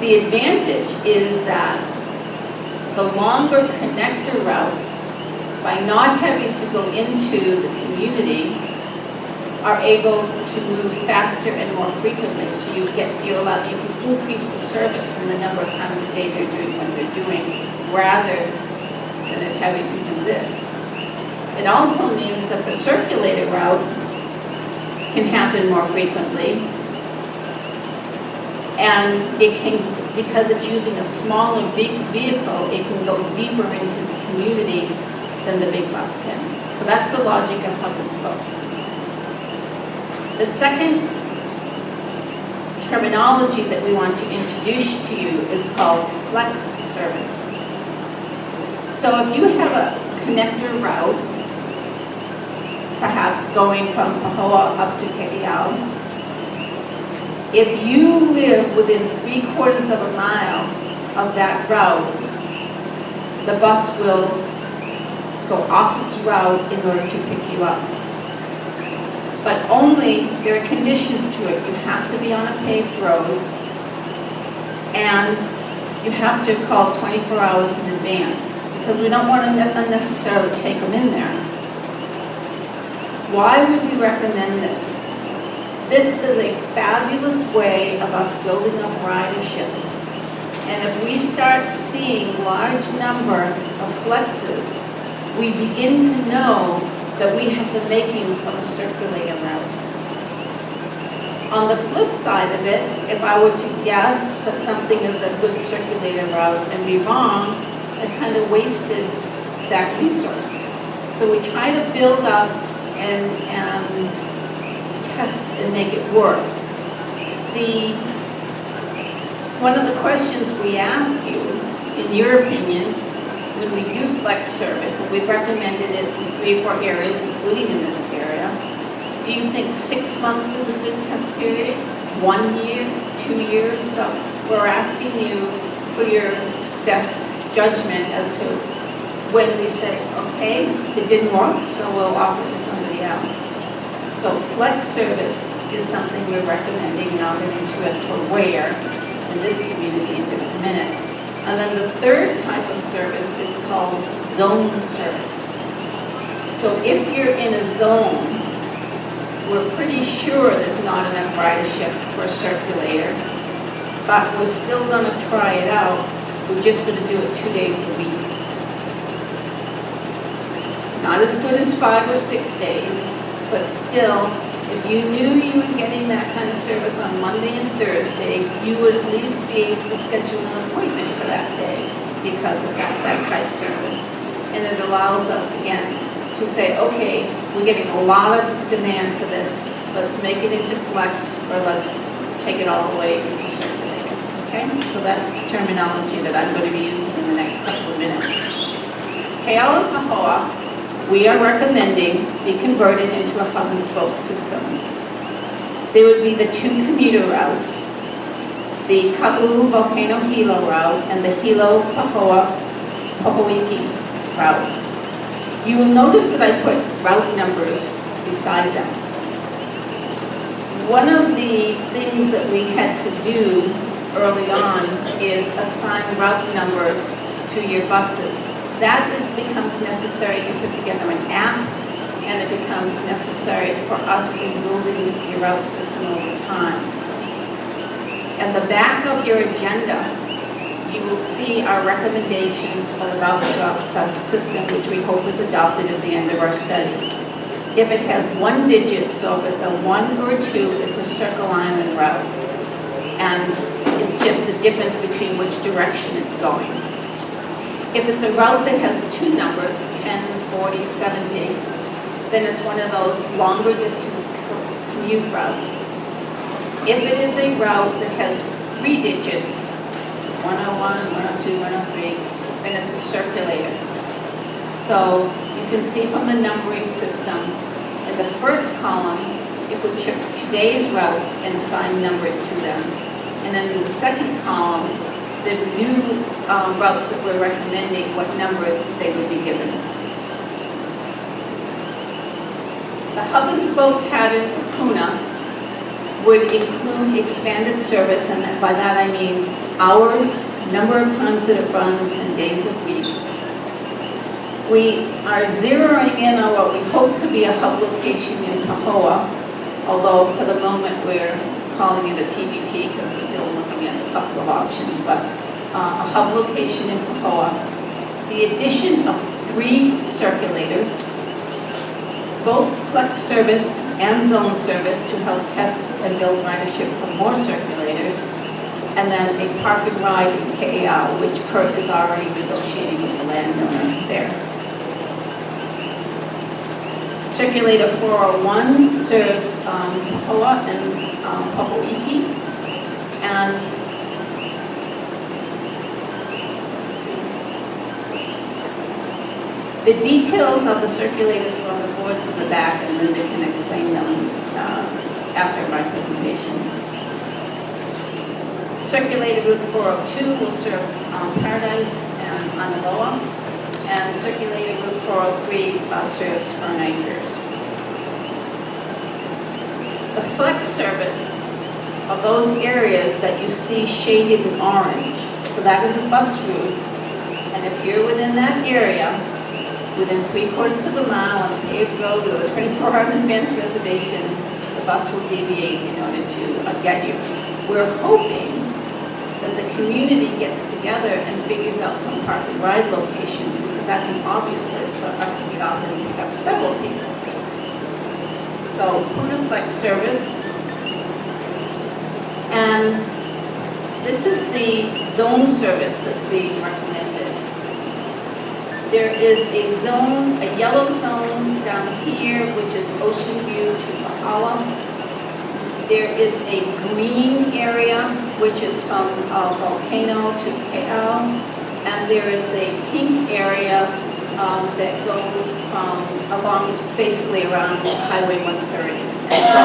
The advantage is that the longer connector routes, by not having to go into the community, are able to move faster and more frequently. So you can increase the service and the number of times a day they're doing what they're doing, rather than it having to do this. It also means that the circulator route can happen more frequently, and it can, because it's using a smaller vehicle, it can go deeper into the community than the big bus can. So that's the logic of hub and spoke. The second terminology that we want to introduce to you is called flex service. So if you have a connector route, perhaps going from Pahoa up to Ke'eau, if you live within 3/4 of a mile of that route, the bus will go off its route in order to pick you up. But only, there are conditions to it. You have to be on a paved road, and you have to call 24 hours in advance, because we don't want to unnecessarily take them in there. Why would we recommend this? This is a fabulous way of us building up ridership. And if we start seeing large number of flexes, we begin to know that we have the makings of a circulator route. On the flip side of it, if I were to guess that something is a good circulator route and be wrong, I kind of wasted that resource. So we try to build up and test and make it work. One of the questions we ask you, in your opinion, when we do flex service, and we've recommended it in 3 or 4 areas, including in this area, do you think 6 months is a good test period? 1 year, 2 years? So we're asking you for your best judgment as to when we say, okay, it didn't work, so we'll offer it to somebody else. So flex service is something we're recommending, and I'll get into it for where in this community in just a minute. And then the third type of service is called zone service. So if you're in a zone, we're pretty sure there's not enough ridership for a circulator, but we're still going to try it out. We're just going to do it 2 days a week. Not as good as 5 or 6 days, but still, if you knew you were getting that kind of service on Monday and Thursday, you would at least be able to schedule an appointment for that day because of that type of service. And it allows us, again, to say, okay, we're getting a lot of demand for this. Let's make it into flex, or let's take it all the way into circulator. Okay? So that's the terminology that I'm going to be using in the next couple of minutes. Ke'eau and Pahoa, we are recommending be converted into a hub and spoke system. There would be the 2 commuter routes, the Ka'u Volcano Hilo route and the Hilo Pahoa Pohoiki route. You will notice that I put route numbers beside them. One of the things that we had to do early on is assign route numbers to your buses. That becomes necessary to put together an app, and it becomes necessary for us in building your route system over time. At the back of your agenda, you will see our recommendations for the route system, which we hope is adopted at the end of our study. If it has 1 digit, so if it's a 1 or a 2, it's a Circle Island route. And it's just the difference between which direction it's going. If it's a route that has two numbers, 10, 40, 70, then it's one of those longer distance commute routes. If it is a route that has 3 digits, 101, 102, 103, then it's a circulator. So you can see from the numbering system, in the first column, if we took today's routes and assigned numbers to them, and then in the second column, the new routes that we're recommending, what number they would be given. The hub and spoke pattern for Puna would include expanded service, and by that I mean hours, number of times that it runs, and days of week. We are zeroing in on what we hope could be a hub location in Pahoa, although for the moment we're calling it a TBT because we're still looking at a couple of options, but a hub location in Pahoa. The addition of 3 circulators, both flex service and zone service to help test and build ridership for more circulators, and then a park and ride in KAL, which Kurt is already negotiating with the landowner there. Circulator 401 serves Pahoa and Pahoiki, and let's see. The details of the circulators are on the boards in the back, and Linda can explain them after my presentation. Circulator Route 402 will serve Paradise and Analoa, and Circulator Route 403 serves Fern Acres. The flex service of those areas that you see shaded in orange, so that is a bus route, and if you're within that area, within 3/4 of a mile on a paved road with a 24-hour advance reservation, the bus will deviate in order to get you. We're hoping that the community gets together and figures out some park and ride locations, because that's an obvious place for us to get out and pick up several people. So Puna Flex service, and this is the zone service that's being recommended. There is a zone, a yellow zone down here, which is Ocean View to Pahoa. There is a green area, which is from Volcano to KL, and there is a pink area that goes along, basically around Highway 130. And so,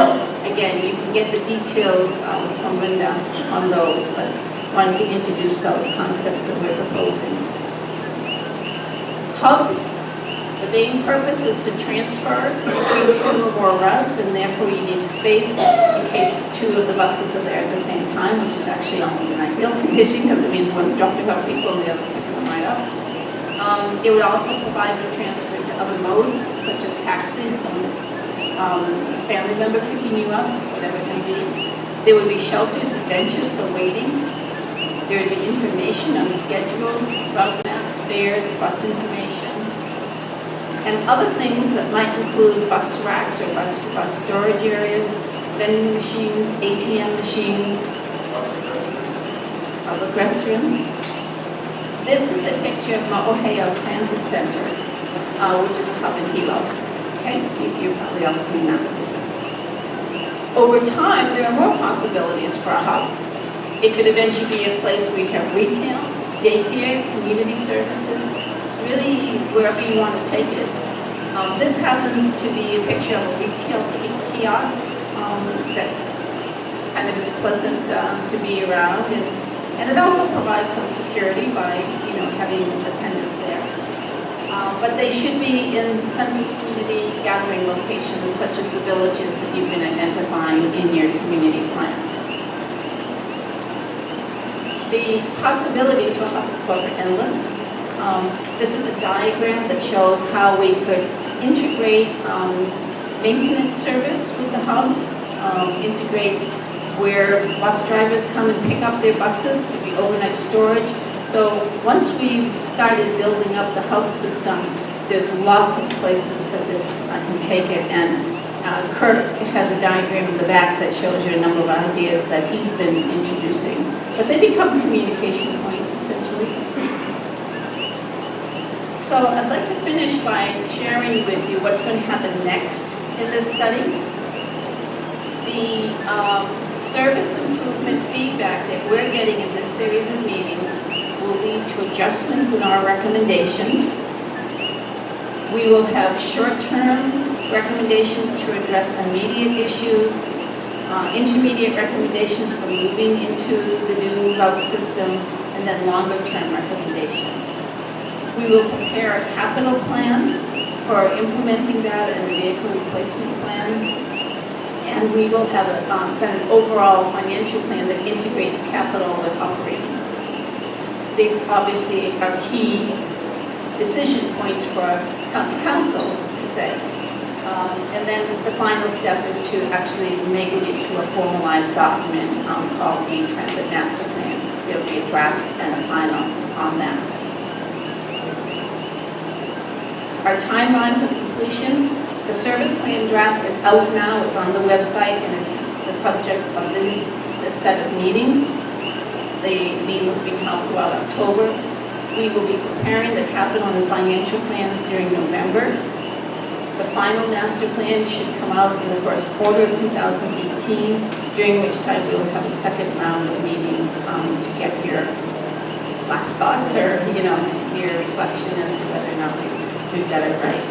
again, you can get the details from Linda on those, but wanted to introduce those concepts that we're proposing. Hubs, the main purpose is to transfer between 2 or more routes, and therefore you need space in case 2 of the buses are there at the same time, which is actually almost an ideal condition because it means one's dropping off people and the other's picking them right up. It would also provide for transfer to other modes, such as taxis, a family member picking you up, whatever it may be. There would be shelters and benches for waiting. There would be information on schedules, route maps, fares, bus information, and other things that might include bus racks or bus storage areas, vending machines, ATM machines, public restrooms. This is a picture of Ma'oheo Transit Center, which is a hub in Hilo. Okay, you've probably all seen that. Over time, there are more possibilities for a hub. It could eventually be a place where you have retail, daycare, community services, really wherever you want to take it. This happens to be a picture of a retail kiosk that kind of is pleasant to be around, and it also provides some security by having attendants there. But they should be in central community gathering locations such as the villages that you've been identifying in your community plans. The possibilities for hub and spoke are endless. This is a diagram that shows how we could integrate maintenance service with the hubs, integrate where bus drivers come and pick up their buses, could be overnight storage. So once we've started building up the hub system, there's lots of places that this can take it, and Kurt has a diagram in the back that shows you a number of ideas that he's been introducing. But they become communication points, essentially. So I'd like to finish by sharing with you what's going to happen next in this study. The service improvement feedback that we're getting in this series of meetings will lead to adjustments in our recommendations. We will have short-term recommendations to address immediate issues, intermediate recommendations for moving into the new route system, and then longer-term recommendations. We will prepare a capital plan for implementing that and a vehicle replacement plan. And we will have a kind of overall financial plan that integrates capital with operating. These obviously are key decision points for council to say. And then the final step is to actually make it into a formalized document called the Transit Master Plan. There'll be a draft and a final on that. Our timeline for completion, the service plan draft is out now. It's on the website and it's the subject of this set of meetings. The meeting will be held throughout October. We will be preparing the capital and financial plans during November. The final master plan should come out in the first quarter of 2018, during which time we will have a second round of meetings to get your last thoughts or, your reflection as to whether or not we've got it right.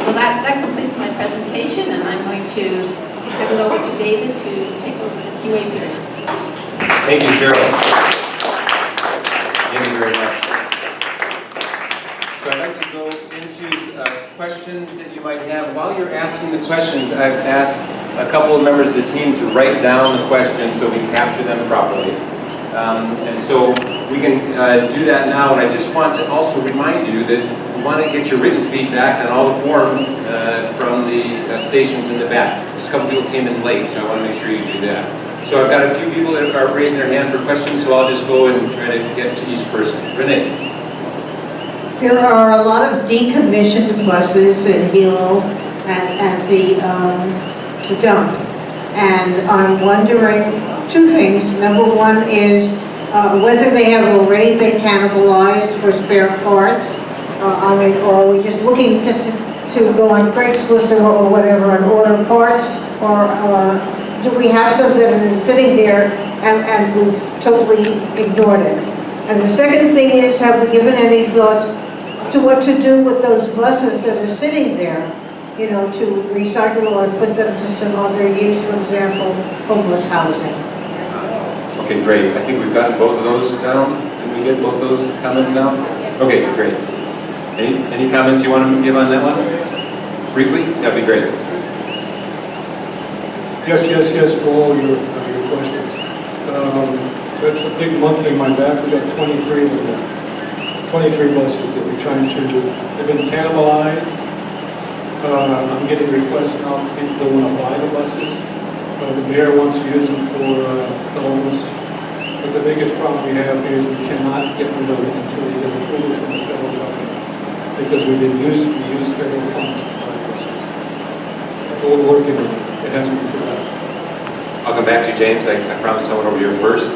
So that completes my presentation, and I'm going to give it over to David to take over the QA period. Thank you, Cheryl. Thank you very much. So I'd like to go into questions that you might have. While you're asking the questions, I've asked a couple of members of the team to write down the questions so we capture them properly. And so we can do that now, and I just want to also remind you that we want to get your written feedback on all the forms from the stations in the back. Just a couple people came in late, so I want to make sure you do that. So I've got a few people that are raising their hand for questions, so I'll just go and try to get to each person. Renee. There are a lot of decommissioned buses in Hilo at the dump. And I'm wondering two things. Number one is whether they have already been cannibalized for spare parts. Or are we just looking just to go on Craigslist or whatever and order parts? Or do we have some that are sitting there and we've totally ignored it? And the second thing is, have we given any thought to what to do with those buses that are sitting there, to recycle or put them to some other use, for example, homeless housing? Okay, great. I think we've gotten both of those down. Did we get both those comments down? Okay, great. Any comments you want to give on that one? Briefly? That'd be great. Yes to all your questions. That's a big monkey in my back. We got 23 of them. 23 buses that we're trying to do. They've been cannibalized. I'm getting requests now from people that want to buy the buses. The mayor wants to use them for the homeless. But the biggest problem we have is we cannot get rid of it until we get approval from the federal government. Because we used federal funds to buy buses. But we're working on it. It hasn't been forgotten. I'll come back to you, James. I promised someone over here first.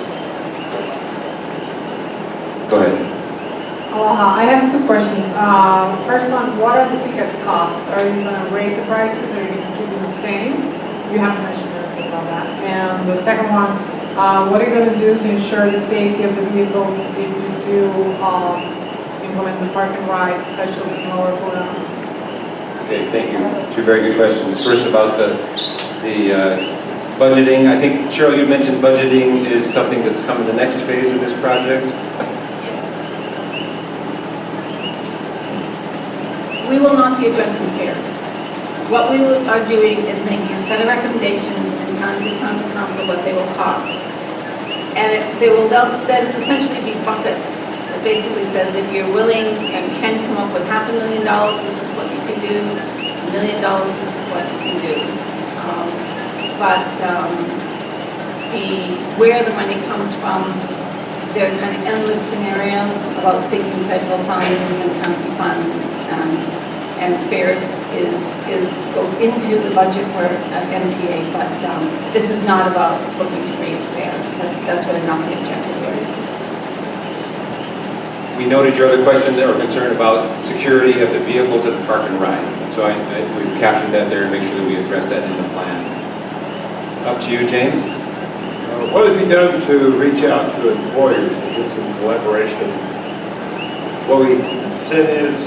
Go ahead. Aloha. I have two questions. First one, what are the ticket costs? Are you going to raise the prices or are you going to keep them the same? You haven't mentioned anything about that. And the second one, what are you going to do to ensure the safety of the vehicles if you do implement the park and ride, especially in Lower Pahoa? Okay, thank you. Two very good questions. First about the budgeting. I think, Cheryl, you mentioned budgeting is something that's come in the next phase of this project. Yes. We will not be addressing fares. What we are doing is making a set of recommendations and telling the county council what they will cost. And they will then essentially be buckets. It basically says if you're willing and can come up with $500,000, this is what you can do. $1 million, this is what you can do. Where the money comes from, there are kind of endless scenarios about seeking federal funds and county funds and fares goes into the budget for MTA, but this is not about looking to raise fares. That's really not the objective here. We noted your other question or concern about security of the vehicles at the park and ride. So we've captured that there and make sure that we address that in the plan. Up to you, James. What have you done to reach out to employers to get some collaboration? Employee incentives,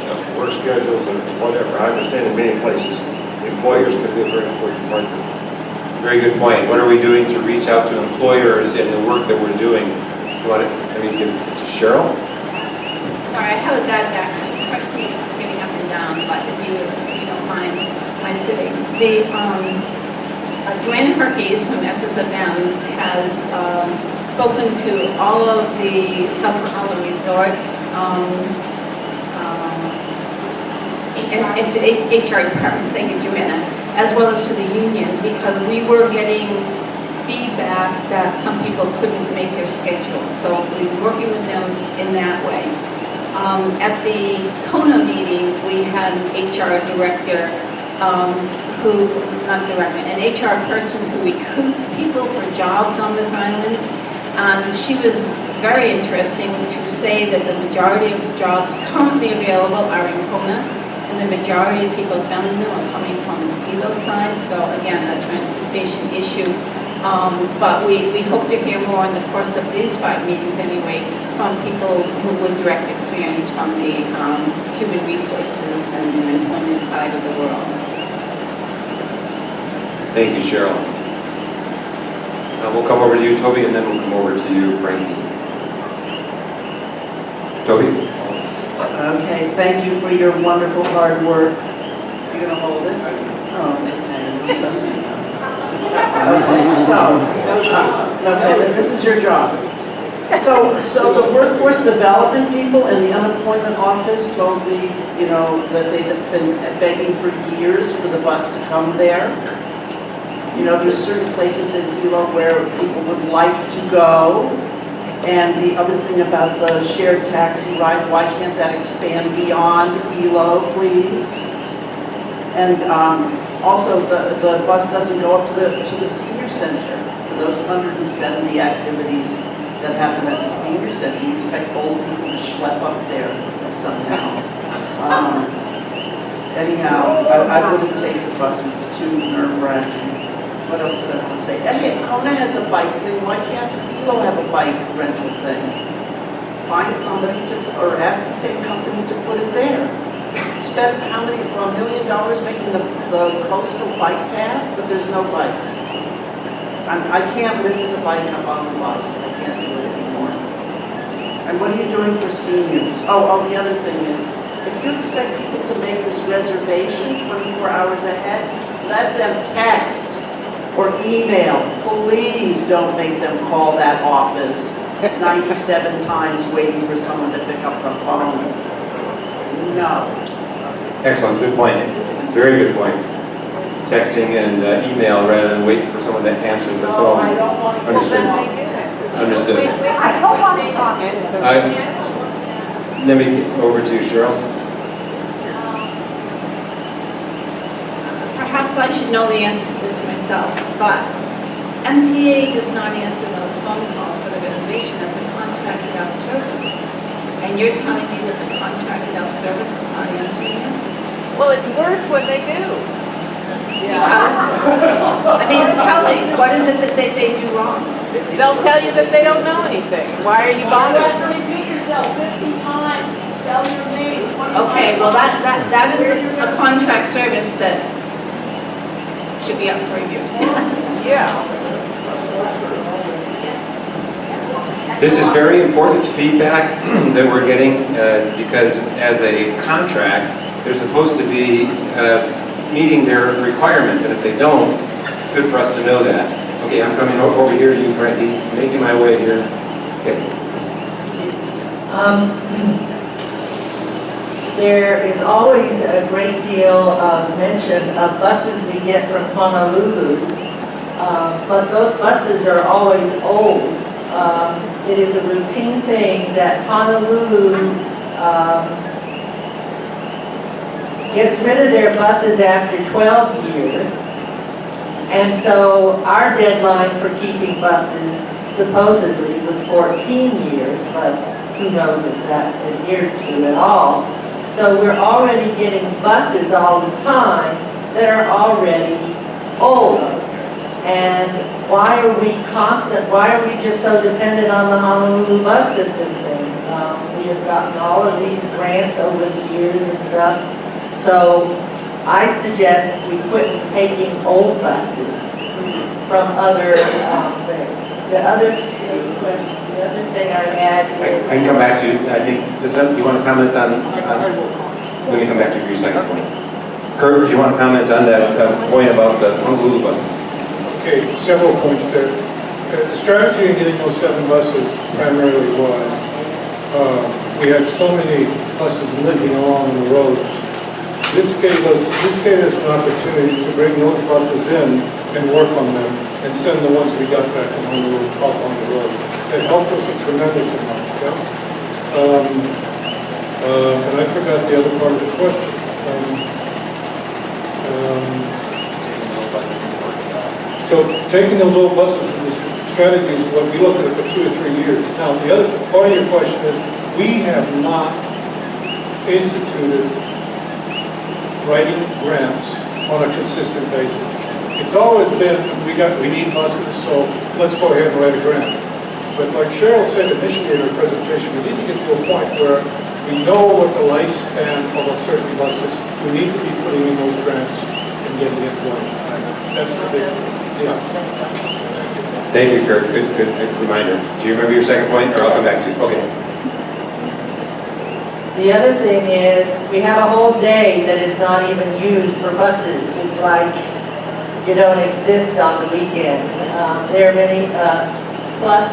just work schedules, or whatever. I understand in many places, employers can be a very important partner. Very good point. What are we doing to reach out to employers in the work that we're doing? You want to, give it to Cheryl? Sorry, I have a bad back, so it's hard for me getting up and down, but if you don't mind my sitting. Joanne Herkes from SSFM has spoken to all of the South Pahoa Resort HR department, thank you, Joanna, as well as to the union, because we were getting feedback that some people couldn't make their schedule. So we were working with them in that way. At the Kona meeting, we had an HR director an HR person who recruits people for jobs on this island. And she was very interesting to say that the majority of jobs currently available are in Kona, and the majority of people filling them are coming from the Hilo side. So again, a transportation issue. But we hope to hear more in the course of these 5 meetings anyway from people who with direct experience from the human resources and employment side of the world. Thank you, Cheryl. We'll come over to you, Toby, and then we'll come over to you, Frankie. Toby? Okay, thank you for your wonderful hard work. You're gonna hold it? Oh, okay, then this is your job. So the workforce development people in the unemployment office told me, that they've been begging for years for the bus to come there. There's certain places in Hilo where people would like to go. And the other thing about the shared taxi ride, why can't that expand beyond Hilo, please? And also, the bus doesn't go up to the senior center for those 170 activities that happen at the senior center. You expect old people to schlep up there somehow. Anyhow, I wouldn't take the bus. It's too nerve-wracking. What else did I want to say? Hey, Kona has a bike thing. Why can't Hilo have a bike rental thing? Find somebody or ask the same company to put it there. Spend $1 million making the coastal bike path, but there's no bikes. I can't lift the bike up on the bus. I can't do it anymore. And what are you doing for seniors? Oh, the other thing is, if you expect people to make this reservation 24 hours ahead, let them text or email. Please don't make them call that office 97 times waiting for someone to pick up the phone. No. Excellent, good point. Very good points. Texting and email rather than waiting for someone to answer the phone. No, I don't want to. Understood. Understood. I don't want to talk. Let me get over to Cheryl. Perhaps I should know the answer to this myself, but MTA does not answer those phone calls for the reservation. That's a contracted out service. And you're telling me that the contracted out service is not answering it? Well, it's worse when they do. Tell me, what is it that they do wrong? They'll tell you that they don't know anything. Why are you You have bothering? to repeat yourself 50 times. Spell your name 25 Okay, well times. that is a contract service that should be up for review. Yeah. This is very important feedback that we're getting because as a contract, they're supposed to be meeting their requirements, and if they don't, it's good for us to know that. Okay, I'm coming over here to you, Frankie, making my way here. Okay. There is always a great deal of mention of buses we get from Honolulu, but those buses are always old. It is a routine thing that Honolulu gets rid of their buses after 12 years. And so our deadline for keeping buses supposedly was 14 years, but who knows if that's adhered to at all. So we're already getting buses all the time that are already old. And why are we just so dependent on the Honolulu bus system thing? We have gotten all of these grants over the years and stuff. So I suggest we quit taking old buses from other things. The other thing I had is... I can come back to you. I think, you want to comment on... Let me come back to you for your second point. Kurt, do you want to comment on that point about the Honolulu buses? Okay, several points there. The strategy in getting those 7 buses primarily was, we had so many buses limping along the roads. This gave us an opportunity to bring those buses in and work on them and send the ones we got back on the road, up on the road. It helped us a tremendous amount, yeah? And I forgot the other part of the question. So taking those old buses with the strategies, what we looked at it for 2 or 3 years. Now, the other part of your question is, we have not instituted writing grants on a consistent basis. It's always been, we need buses, so let's go ahead and write a grant. But like Cheryl said initially in her presentation, we need to get to a point where we know what the lifespan of a certain bus is. We need to be putting in those grants and getting it going. That's the big thing. Yeah. Thank you, Kurt. Good reminder. Do you remember your second point, or I'll come back to you? Okay. The other thing is, we have a whole day that is not even used for buses. It's like you don't exist on the weekend. There are many, plus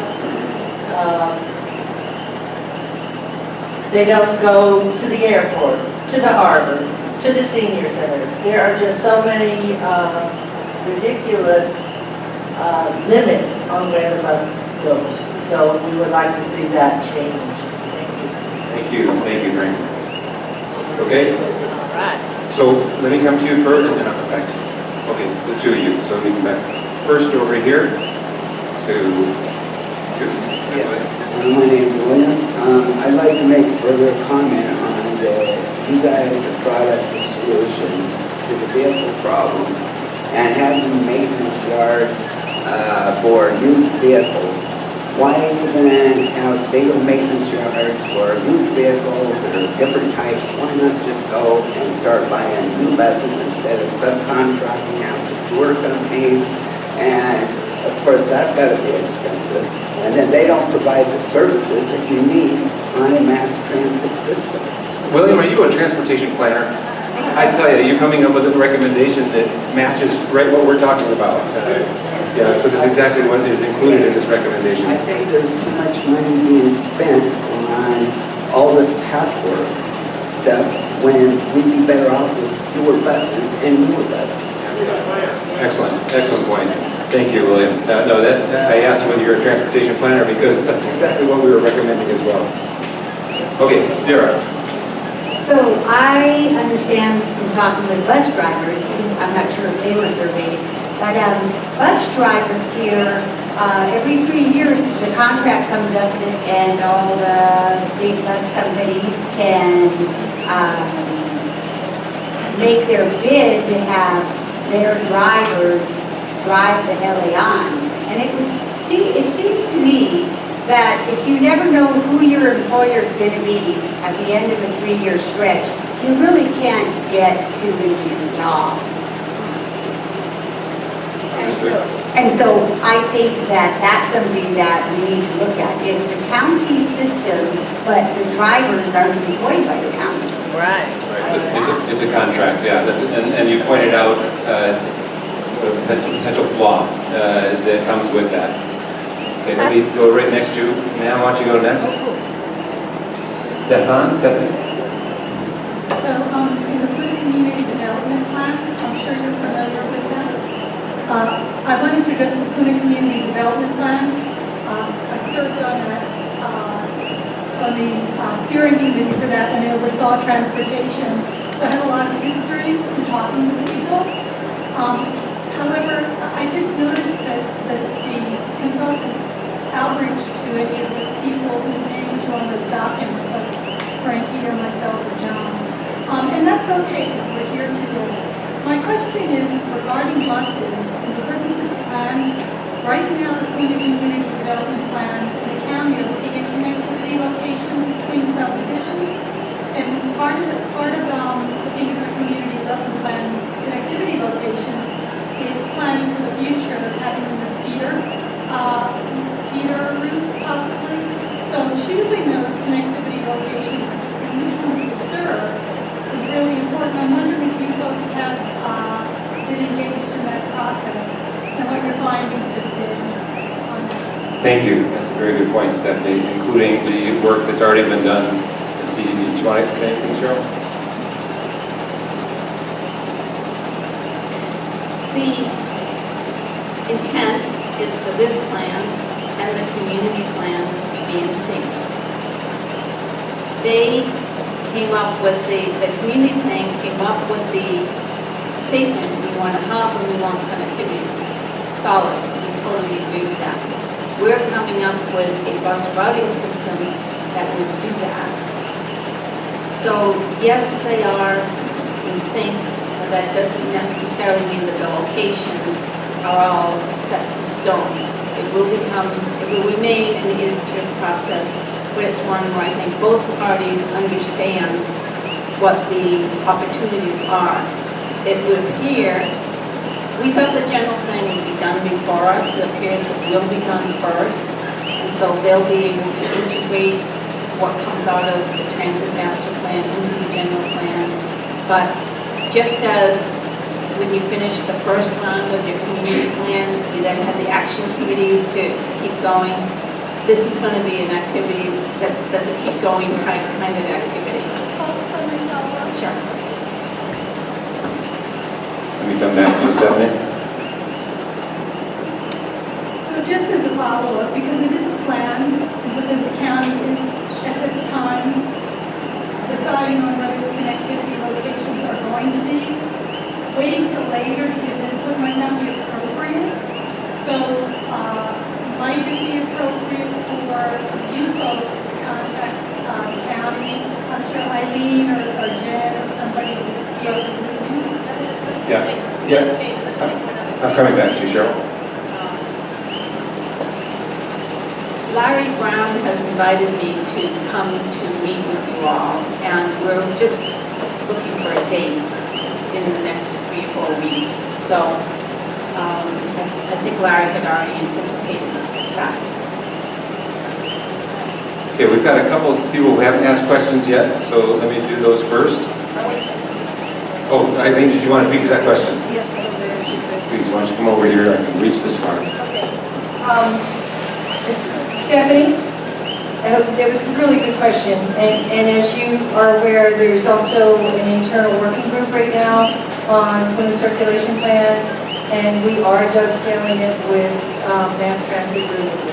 they don't go to the airport, to the harbor, to the senior centers. There are just so many ridiculous limits on where the bus goes. So we would like to see that change. Thank you, Frank. Okay? All right. So let me come to you first, and then I'll come back to you. Okay, the two of you. So let me come back first over here to you. My name is William. I'd like to make further comment on you guys have brought up the solution to the vehicle problem and having maintenance yards for used vehicles. Why even have bigger maintenance yards for used vehicles that are different types? Why not just go and start buying new buses instead of subcontracting out to tour companies? And of course, that's got to be expensive. And then they don't provide the services that you need on a mass transit system. William, are you a transportation planner? I tell you, you're coming up with a recommendation that matches right what we're talking about. Yeah, so this is exactly what is included in this recommendation. I think there's too much money being spent on all this patchwork stuff when we'd be better off with fewer buses and newer buses. Excellent point. Thank you, William. I asked whether you're a transportation planner because that's exactly what we were recommending as well. Okay, Sarah. So I understand from talking with bus drivers, I'm not sure if they were surveyed, but bus drivers here, every 3 years the contract comes up and all the big bus companies can make their bid to have their drivers drive the LA on. And it seems to me that if you never know who your employer is going to be at the end of a 3-year stretch, you really can't get too into your job. And so I think that that's something that we need to look at. It's a county system, but the drivers aren't employed by the county. Right. It's a contract, yeah. And you pointed out a potential flaw that comes with that. Okay, let me go right next to you. Ma'am, why don't you go next? Stephanie? So, in the Thur Community Development Plan, I'm sure you're familiar with that. I wanted to address the Puna Community Development Plan. I served on the steering committee for that when I oversaw transportation. So so I have a lot of history in talking with people. However, I did notice that the consultants outreach to any of the people whose names were on those documents, like Frankie or myself or John. And that's okay, because we're here today. My question is regarding buses, and because this is a plan, right now the community development plan and the county are looking at connectivity locations between subdivisions. And part of looking at the community development plan connectivity locations is planning for the future, is having them as feeder routes possibly. So choosing those connectivity locations and which ones to serve is really important. I'm wondering if you folks have been engaged in that process and what your findings have been on that. Thank you. That's a very good point, Stephanie, including the work that's already been done at CDD. Do you want to say anything, Cheryl? The intent is for this plan and the community plan to be in sync. They came up with the community plan came up with the statement, we want a hub and we want connectivity. Solid, we totally agree with that. We're coming up with a bus routing system that would do that. So yes, they are in sync, but that doesn't necessarily mean that the locations are all set in stone. It will remain an iterative process, but it's one where I think both parties understand what the opportunities are. It would appear, we thought the general plan would be done before us. It appears it will be done first, and so they'll be able to integrate what comes out of the transit master plan into the general plan. But just as when you finish the first round of your community plan, you then have the action committees to keep going. This is going to be an activity that's a keep going kind of activity. Sure. Let me come back to you, Stephanie. So just as a follow-up, because it is a plan, and because the county is at this time deciding on whether its connectivity locations are going to be, waiting till later to give input might not be appropriate. So might it be appropriate for you folks to contact the county? I'm sure Eileen or Jen or somebody would be able to do Yeah. I'm coming back to you, Cheryl. Larry Brown has invited me to come to meet with you all, and we're just looking for a date in the next 3 or 4 weeks. So I think Larry had already anticipated that. Okay, we've got a couple of people who haven't asked questions yet, so let me do those first. Oh, Eileen, did you want to speak to that question? Yes, Please, why don't you come over here? I can reach this far. Stephanie, that was a really good question. And as you are aware, there's also an internal working group right now on the circulation plan, and we are dovetailing it with mass transit groups.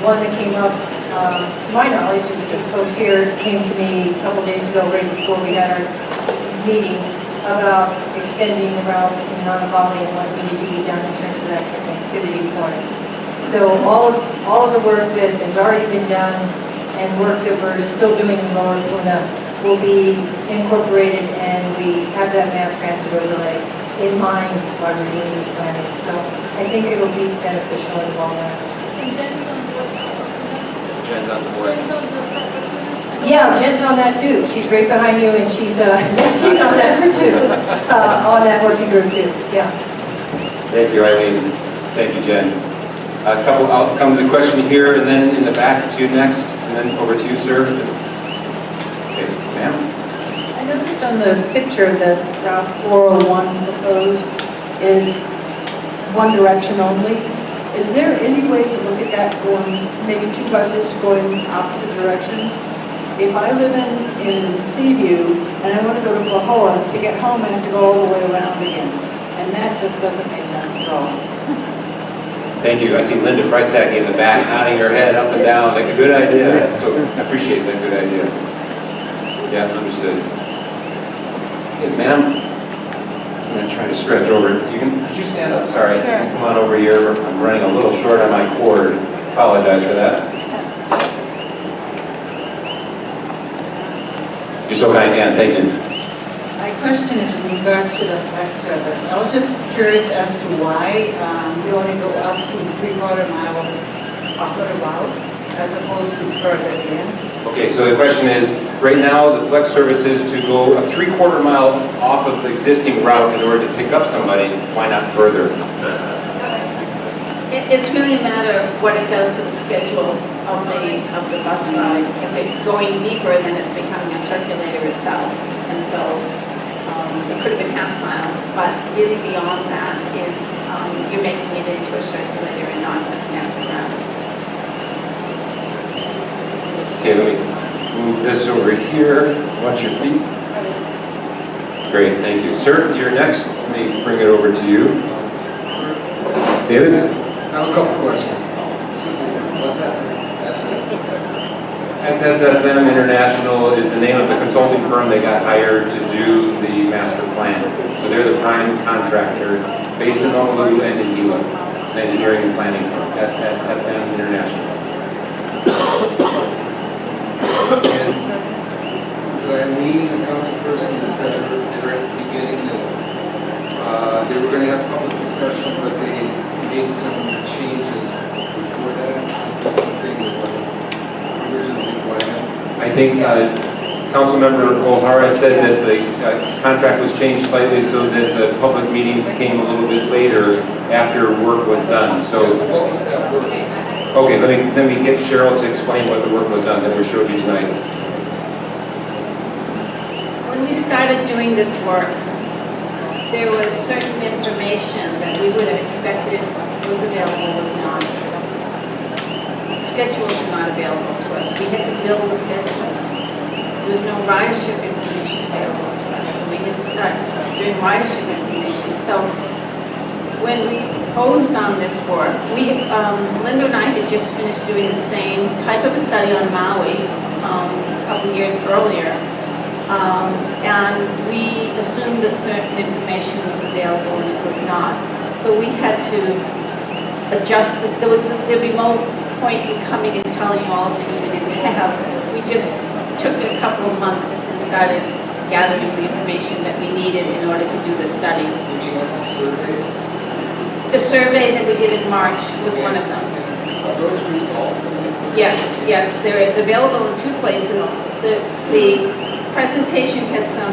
One that came up, to my knowledge, is these folks here came to me a couple days ago, right before we had our meeting, about extending the route in non-volley and what needed to be done in terms of that connectivity point. So all of the work that has already been done and work that we're still doing in Lower Puna will be incorporated, and we have that mass transit overlay in mind while we're doing this planning. So I think it will be beneficial in the long run. Jen's on the board. Yeah, Jen's on that too. She's right behind you, and she's she's on that too, on that working group too. Yeah. Thank you, Eileen. Thank you, Jen. I'll come to the question here, and then in the back to you next, and then over to you, sir. Okay, ma'am. I noticed on the picture that Route 401 proposed is one direction only. Is there any way to look at that going, maybe 2 buses going opposite directions? If I live in Seaview and I want to go to Pahoa, to get home I have to go all the way around again. And that just doesn't make sense at all. Thank you. I see Linda Freistag in the back nodding her head up and down like a good idea. So I appreciate that good idea. Yeah, understood. Good, ma'am. I'm going to try to stretch over. Could you stand up? Sorry. Sure. Come on over here. I'm running a little short on my cord. Apologize for that. You're so kind, Ann. Thank you. My question is in regards to the flight service. I was just curious as to why we only go up to 3/4 mile off of the route as opposed to further in. Okay, so the question is, right now, the flex service is to go a 3/4 mile off of the existing route in order to pick up somebody. Why not further? It's really a matter of what it does to the schedule of the bus ride. If it's going deeper, then it's becoming a circulator itself. And so it could have been half mile, but really beyond that is you're making it into a circulator and not a connected route. Okay, let me move this over here. Watch your feet. Great, thank you. Sir, you're next. Let me bring it over to you. David? I have a couple questions. What's SSFM International is the name of the consulting firm that got hired to do the master plan. So they're the prime contractor based in Honolulu and in Hilo. It's an engineering and planning firm, SSFM International. And so I'm meeting the council person that said they were at the beginning that they were going to have public discussion, but they made some changes before that. Something that wasn't originally planned. I think Councilmember O'Hara said that the contract was changed slightly so that the public meetings came a little bit later after work was done. So what was that work? okay, let me get Cheryl to explain what the work was done that we showed you tonight. When we started doing this work, there was certain information that we would have expected was available, was not. Schedules were not available to us. We had to build the schedules. There was no ridership information available to us, so we had to start doing ridership information. So when we proposed on this work, Linda and I had just finished doing the same type of a study on Maui a couple years earlier. And we assumed that certain information was available and it was not. So we had to adjust this. There'd be no point in coming and telling you all the things we didn't have. We just took a couple of months and started gathering the information that we needed in order to do the study. You mean like the surveys? The survey that we did in March was one of them. Are those results? Yes, they're available in two places. The presentation had some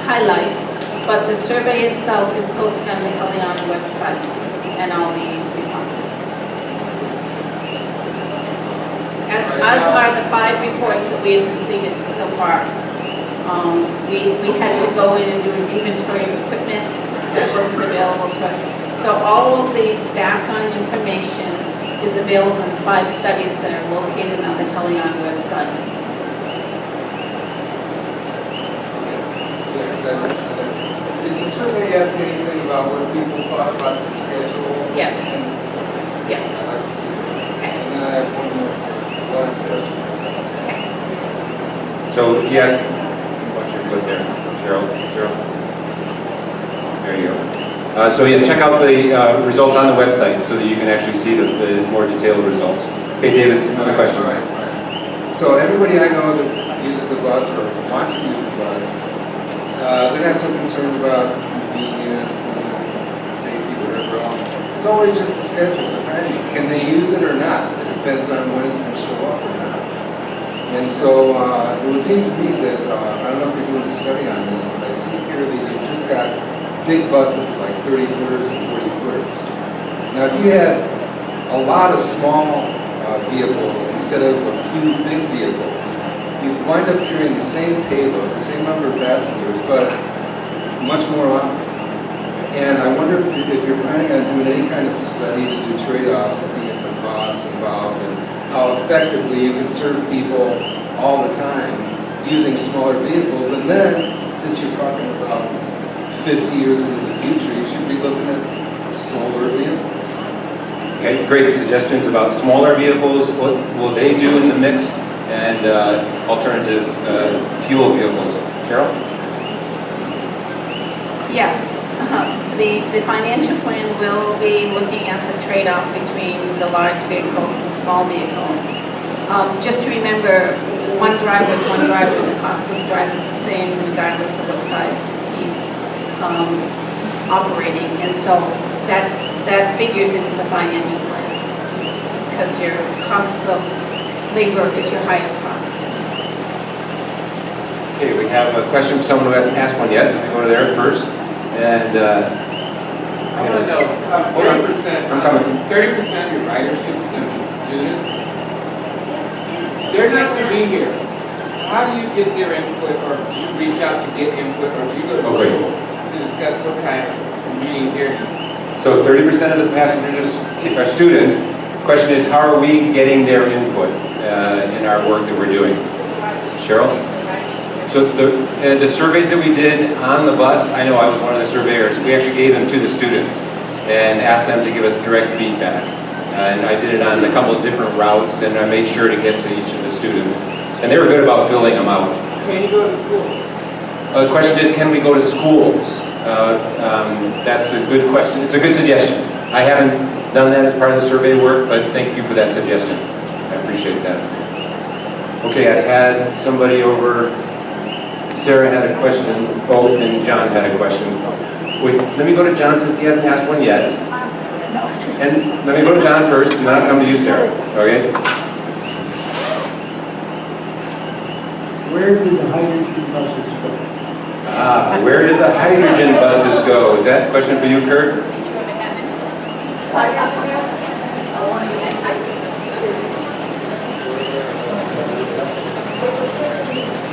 highlights, but the survey itself is posted on the Heliana website and all the responses. As are the 5 reports that we have completed so far. We had to go in and do an inventory of equipment that wasn't available to us. So all of the background information is available in 5 studies that are located on the Heliana website. Did the survey ask anything about what people thought about the schedule? Yes. Yes. And then I have one more last question. So yes, watch your foot there, Cheryl. There you go. So yeah, check out the results on the website so that you can actually see the more detailed results. Okay, David, another question. All right. So everybody I know that uses the bus or wants to use the bus, they're not so concerned about convenience and safety, whatever else. It's always just the schedule, the timing. Can they use it or not? It depends on when it's going to show up or not. And so it would seem to me that, I don't know if you're doing a study on this, but I see here that you've just got big buses like 30-footers and 40-footers. Now if you had a lot of small vehicles instead of a few big vehicles, you wind up carrying the same payload, the same number of passengers, but much more often. And I wonder if you're planning on doing any kind of study to do trade-offs, looking at the costs involved and how effectively you can serve people all the time using smaller vehicles. And then, since you're talking about 50 years into the future, you should be looking at solar vehicles. Okay, great suggestions about smaller vehicles. What will they do in the mix? And alternative fuel vehicles. Cheryl? Yes, the financial plan will be looking at the trade-off between the large vehicles and the small vehicles. Just to remember, one driver is one driver, and the cost of the driver is the same regardless of what size he's operating. And so that figures into the financial plan because your cost of labor is your highest cost. Okay, we have a question from someone who hasn't asked one yet. Let me go to there first. And I want to know, 30%, I'm coming. 30% of your ridership is going to be students. They're not going to be here. So how do you get their input, or do you reach out to get input, or do you go to schools to discuss what kind of meeting their needs? So 30% of the passengers are students. The question is, how are we getting their input in our work that we're doing? Cheryl? So the surveys that we did on the bus, I know I was one of the surveyors, we actually gave them to the students and asked them to give us direct feedback. And I did it on a couple of different routes, and I made sure to get to each of the students. And they were good about filling them out. Can you go to schools? The question is, can we go to schools? That's a good question. It's a good suggestion. I haven't done that as part of the survey work, but thank you for that suggestion. I appreciate that. Okay, I had somebody over. Sarah had a question, and John had a question. Wait, let me go to John since he hasn't asked one yet. And let me go to John first, and then I'll come to you, Sarah. Okay? Where do the hydrogen buses go? Where did the hydrogen buses go? Is that a question for you, Kurt?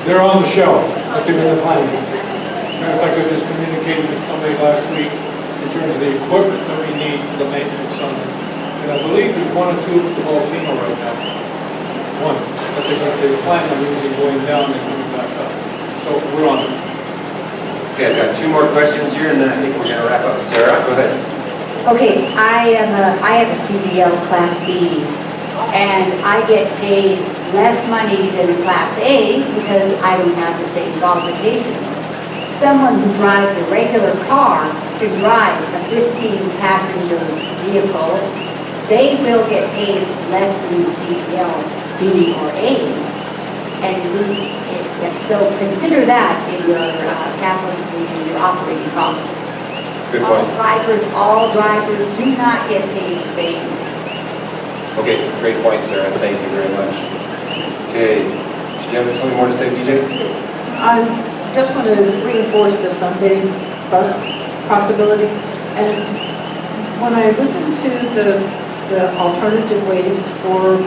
They're on the shelf, but they're in the planning. Matter of fact, I just communicated with somebody last week in terms of the equipment that we need for the maintenance on it. And I believe there's one or two at the Volcano right now. One, but they're planning on using going down and coming back up. So we're on it. Okay, I've got two more questions here, and then I think we're going to wrap up. Sarah, go ahead. Okay, I have a CDL Class B, and I get paid less money than a Class A because I don't have the same qualifications. Someone who drives a regular car to drive a 15-passenger vehicle, they will get paid less than the CDL B or A. And so consider that in your capital, in your operating costs. Good point. All drivers do not get paid the same. Okay, great point, Sarah. Thank you very much. Okay, do you have something more to say, DJ? I just want to reinforce the Sunday bus possibility. And when I listened to the alternative ways for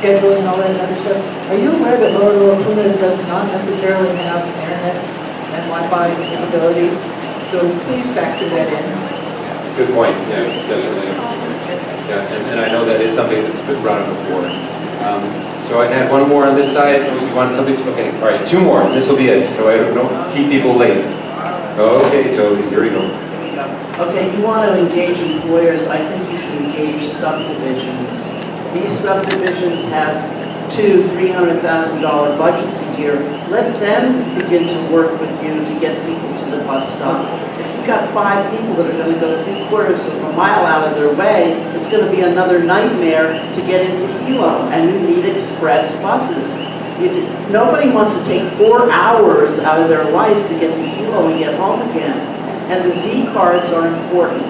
scheduling and all that other stuff, are you aware that Lower Puna does not necessarily have internet and Wi-Fi capabilities? So please factor that in. Good point, yeah, definitely. Yeah, and I know that is something that's been brought up before. So I had one more on this side. You want something? Okay, all right, two more. This will be it, so I don't keep people late. Okay, Toby, here we go. Okay, you want to engage employers, I think you should engage subdivisions. These subdivisions have $200,000-$300,000 budgets a year. Let them begin to work with you to get people to the bus stop. If you've got 5 people that are going to go 3/4 of a mile out of their way, it's going to be another nightmare to get into Hilo, and you need express buses. Nobody wants to take 4 hours out of their life to get to Hilo and get home again. And the Z cards are important.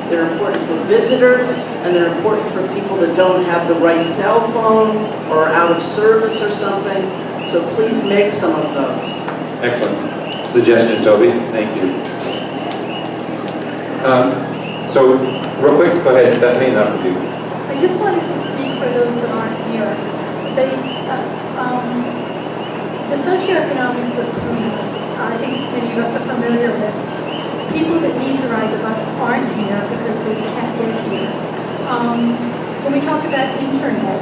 They're important for visitors, and they're important for people that don't have the right cell phone or are out of service or something. So please make some of those. Excellent suggestion, Toby. Thank you. So, real quick, go ahead, Stephanie, and I'll do. I just wanted to speak for those that aren't here. The socioeconomics of Puna, I think many of us are familiar with. People that need to ride the bus aren't here because they can't get here. When we talk about internet,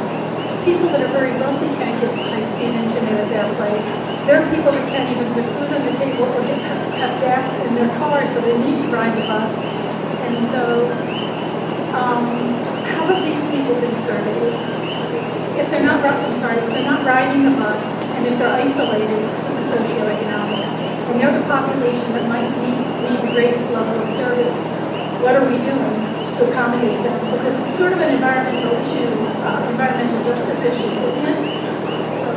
people that are very wealthy can't get high-speed internet at their place. There are people that can't even put food on the table or have gas in their car, so they need to ride the bus. And so, how have these people been surveyed? If they're not riding the bus, and if they're isolated because of the socioeconomics, and they're the population that might need the greatest level of service. What are we doing to accommodate them? Because it's sort of an environmental issue, environmental justice issue, isn't it? So,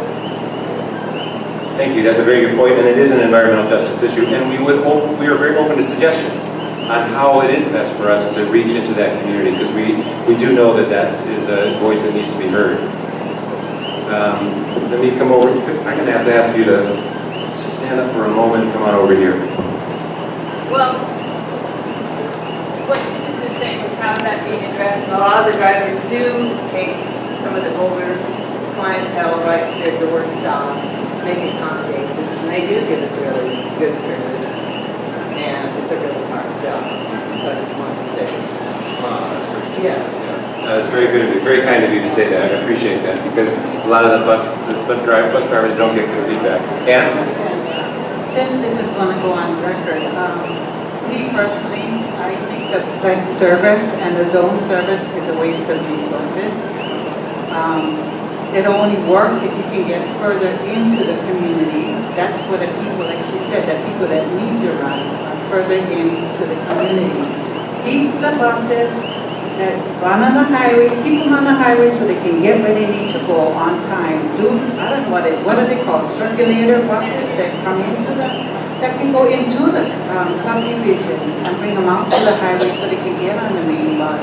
Thank you, that's a very good point, and it is an environmental justice issue, and we are very open to suggestions on how it is best for us to reach into that community, because we do know that that is a voice that needs to be heard. Let me come over, I'm going to have to ask you to stand up for a moment and come on over here. Well, what you just was saying was how that being addressed. A lot of the drivers do take some of the older clientele right to their door stop, make accommodations, and they do give us really good service. And it's a really hard job, so I just wanted to say. Yeah. It's very good of you, very kind of you to say that. I appreciate that, because a lot of the bus drivers don't get good feedback. And since this is going to go on record, me personally, I think the flex service and the zone service is a waste of resources. It only works if you can get further into the communities. That's what the people, like she said, the people that need to run are further into the community. Keep the buses that run on the highway, keep them on the highway so they can get where they need to go on time. I don't know what are they called, circulator buses that come into that can go into the subdivisions and bring them out to the highway so they can get on the main bus.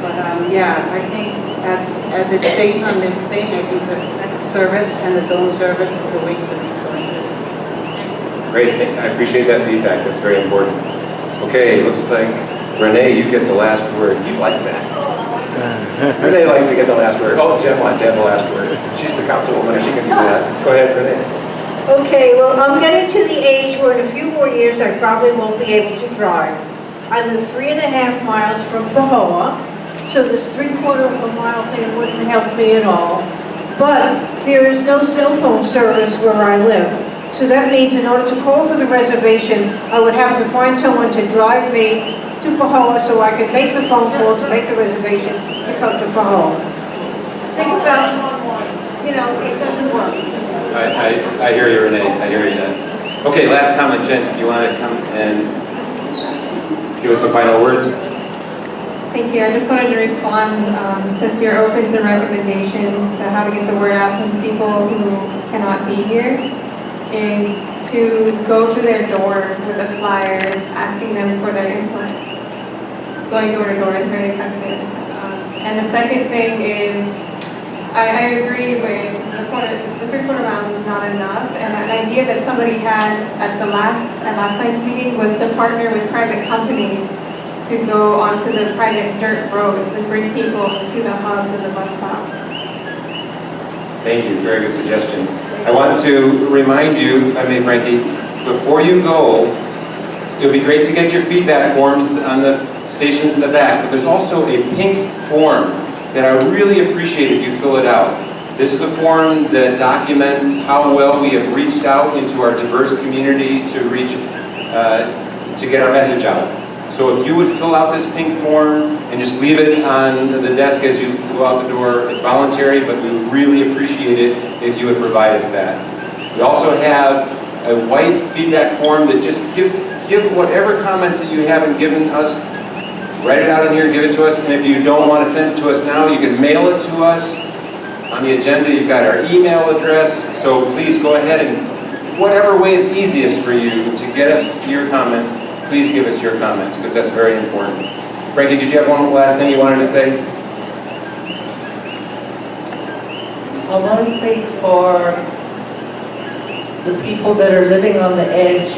But yeah, I think as it states on this thing, I think the service and the zone service is a waste of resources. great, I appreciate that feedback, that's very important. Okay, looks like Renee, you get the last word. You like that. Renee likes to get the last word. Oh, Jen wants to have the last word. She's the councilwoman, she can do that. Go ahead, Renee. Okay, well, I'm getting to the age where in a few more years I probably won't be able to drive. I live 3.5 miles from Pahoa, so this 3/4 of a mile thing wouldn't help me at all. But there is no cell phone service where I live. So that means in order to call for the reservation, I would have to find someone to drive me to Pahoa so I could make the phone call to make the reservation to come to Pahoa. Think about, it doesn't work. I hear you, Renee. I hear you then. Okay, last comment, Jen. Do you want to come and give us some final words? Thank you. I just wanted to respond, since you're open to recommendations to how to get the word out to people who cannot be here, is to go to their door with a flyer asking them for their input. Going door to door is very effective. And the second thing is, I agree with the 3/4 miles is not enough, and an idea that somebody had at last night's meeting was to partner with private companies to go onto the private dirt roads and bring people to the hubs and the bus stops. Thank you, very good suggestions. I want to remind you, if I may, Frankie, before you go, it would be great to get your feedback forms on the stations in the back, but there's also a pink form that I really appreciate if you fill it out. This is a form that documents how well we have reached out into our diverse community to get our message out. So if you would fill out this pink form and just leave it on the desk as you go out the door, it's voluntary, but we would really appreciate it if you would provide us that. We also have a white feedback form that just give whatever comments that you haven't given us, write it out in here, give it to us, and if you don't want to send it to us now, you can mail it to us. On the agenda, you've got our email address, so please go ahead and whatever way is easiest for you to get us your comments, please give us your comments, because that's very important. Frankie, did you have one last thing you wanted to say? I want to speak for the people that are living on the edge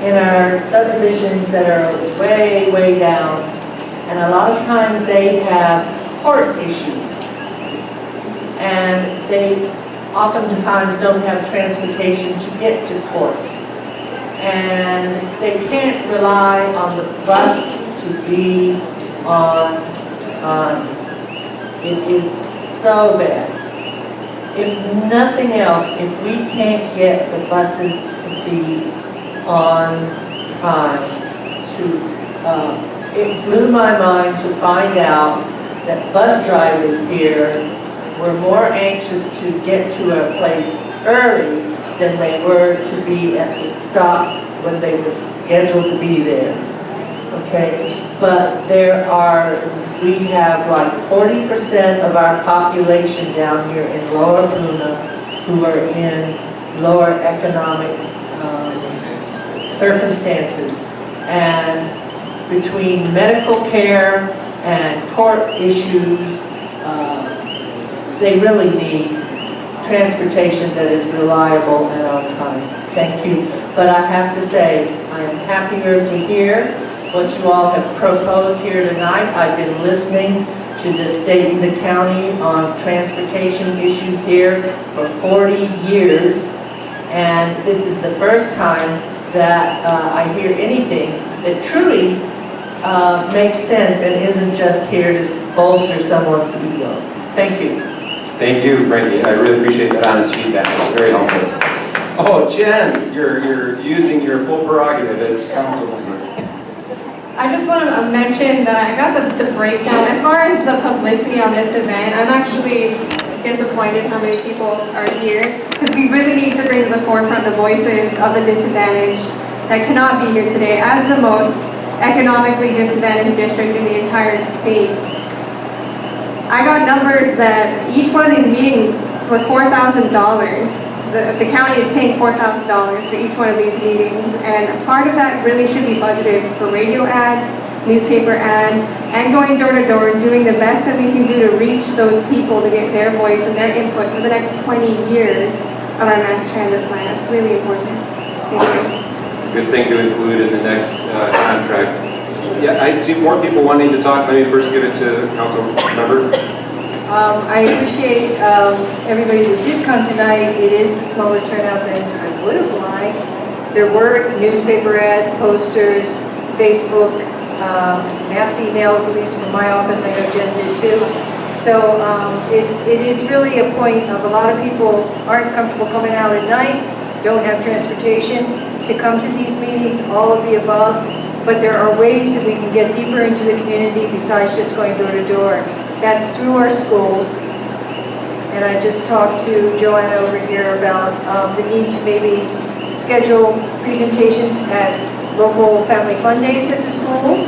in our subdivisions that are way, way down. And a lot of times they have court issues. And they oftentimes don't have transportation to get to court. And they can't rely on the bus to be on time. It is so bad. If nothing else, if we can't get the buses to be on time, it blew my mind to find out that bus drivers here were more anxious to get to a place early than they were to be at the stops when they were scheduled to be there. Okay, but we have like 40% of our population down here in Lower Puna who are in lower economic circumstances. And between medical care and court issues, they really need transportation that is reliable and on time. Thank you. But I have to say, I am happier to hear what you all have proposed here tonight. I've been listening to the state and the county on transportation issues here for 40 years. And this is the first time that I hear anything that truly makes sense and isn't just here to bolster someone's ego. Thank you. Thank you, Frankie. I really appreciate that honest feedback. It's very helpful. Oh, Jen, you're using your full prerogative as council member. I just want to mention that I got the breakdown. As far as the publicity on this event, I'm actually disappointed how many people are here, because we really need to bring to the forefront the voices of the disadvantaged that cannot be here today as the most economically disadvantaged district in the entire state. I got numbers that each one of these meetings were $4,000. The county is paying $4,000 for each one of these meetings, and part of that really should be budgeted for radio ads, newspaper ads, and going door to door and doing the best that we can do to reach those people to get their voice and their input for the next 20 years of our mass transit plan. That's really important. Thank you. Good thing to include in the next contract. Yeah, I see more people wanting to talk. Let me first give it to the council member. I appreciate everybody that did come tonight. It is a smaller turnout than I would have liked. There were newspaper ads, posters, Facebook, mass emails, at least from my office. I know Jen did too. So it is really a point of a lot of people aren't comfortable coming out at night, don't have transportation to come to these meetings, all of the above. But there are ways that we can get deeper into the community besides just going door to door. That's through our schools. And I just talked to Joanna over here about the need to maybe schedule presentations at local family fun days at the schools.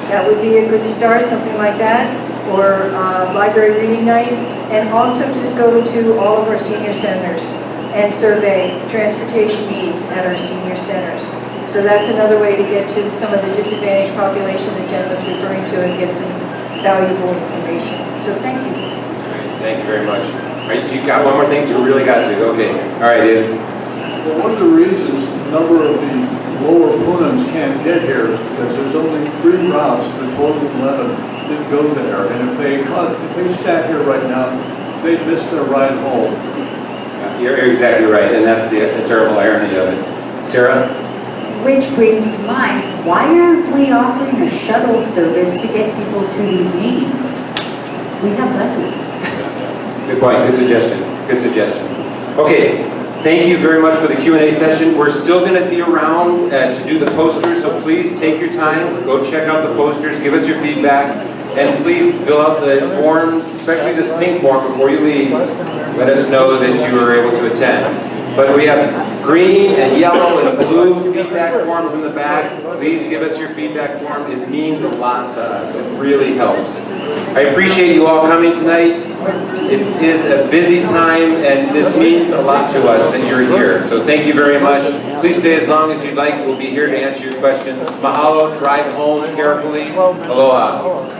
That would be a good start, something like that. Or library reading night. And also to go to all of our senior centers and survey transportation needs at our senior centers. So that's another way to get to some of the disadvantaged population that Jen was referring to and get some valuable information. So thank you. Thank you very much. All right, you got one more thing? You really got to. Okay. All right, Ed. Well, one of the reasons a number of the lower Punans can't get here is because there's only 3 routes, the total 11 that go there. And if they sat here right now, they'd miss their ride home. You're exactly right, and that's the terrible irony of it. Sarah? Which brings to mind, why aren't we offering a shuttle service to get people to these meetings? We have buses. Good point. Good suggestion. Good suggestion. Okay. Thank you very much for the Q&A session. We're still going to be around to do the posters, so please take your time. Go check out the posters. Give us your feedback. And please fill out the forms, especially this pink form, before you leave. Let us know that you were able to attend. But we have green and yellow and blue feedback forms in the back. Please give us your feedback form. It means a lot to us. It really helps. I appreciate you all coming tonight. It is a busy time, and this means a lot to us that you're here. So thank you very much. Please stay as long as you'd like. We'll be here to answer your questions. Mahalo. Drive home carefully. Aloha.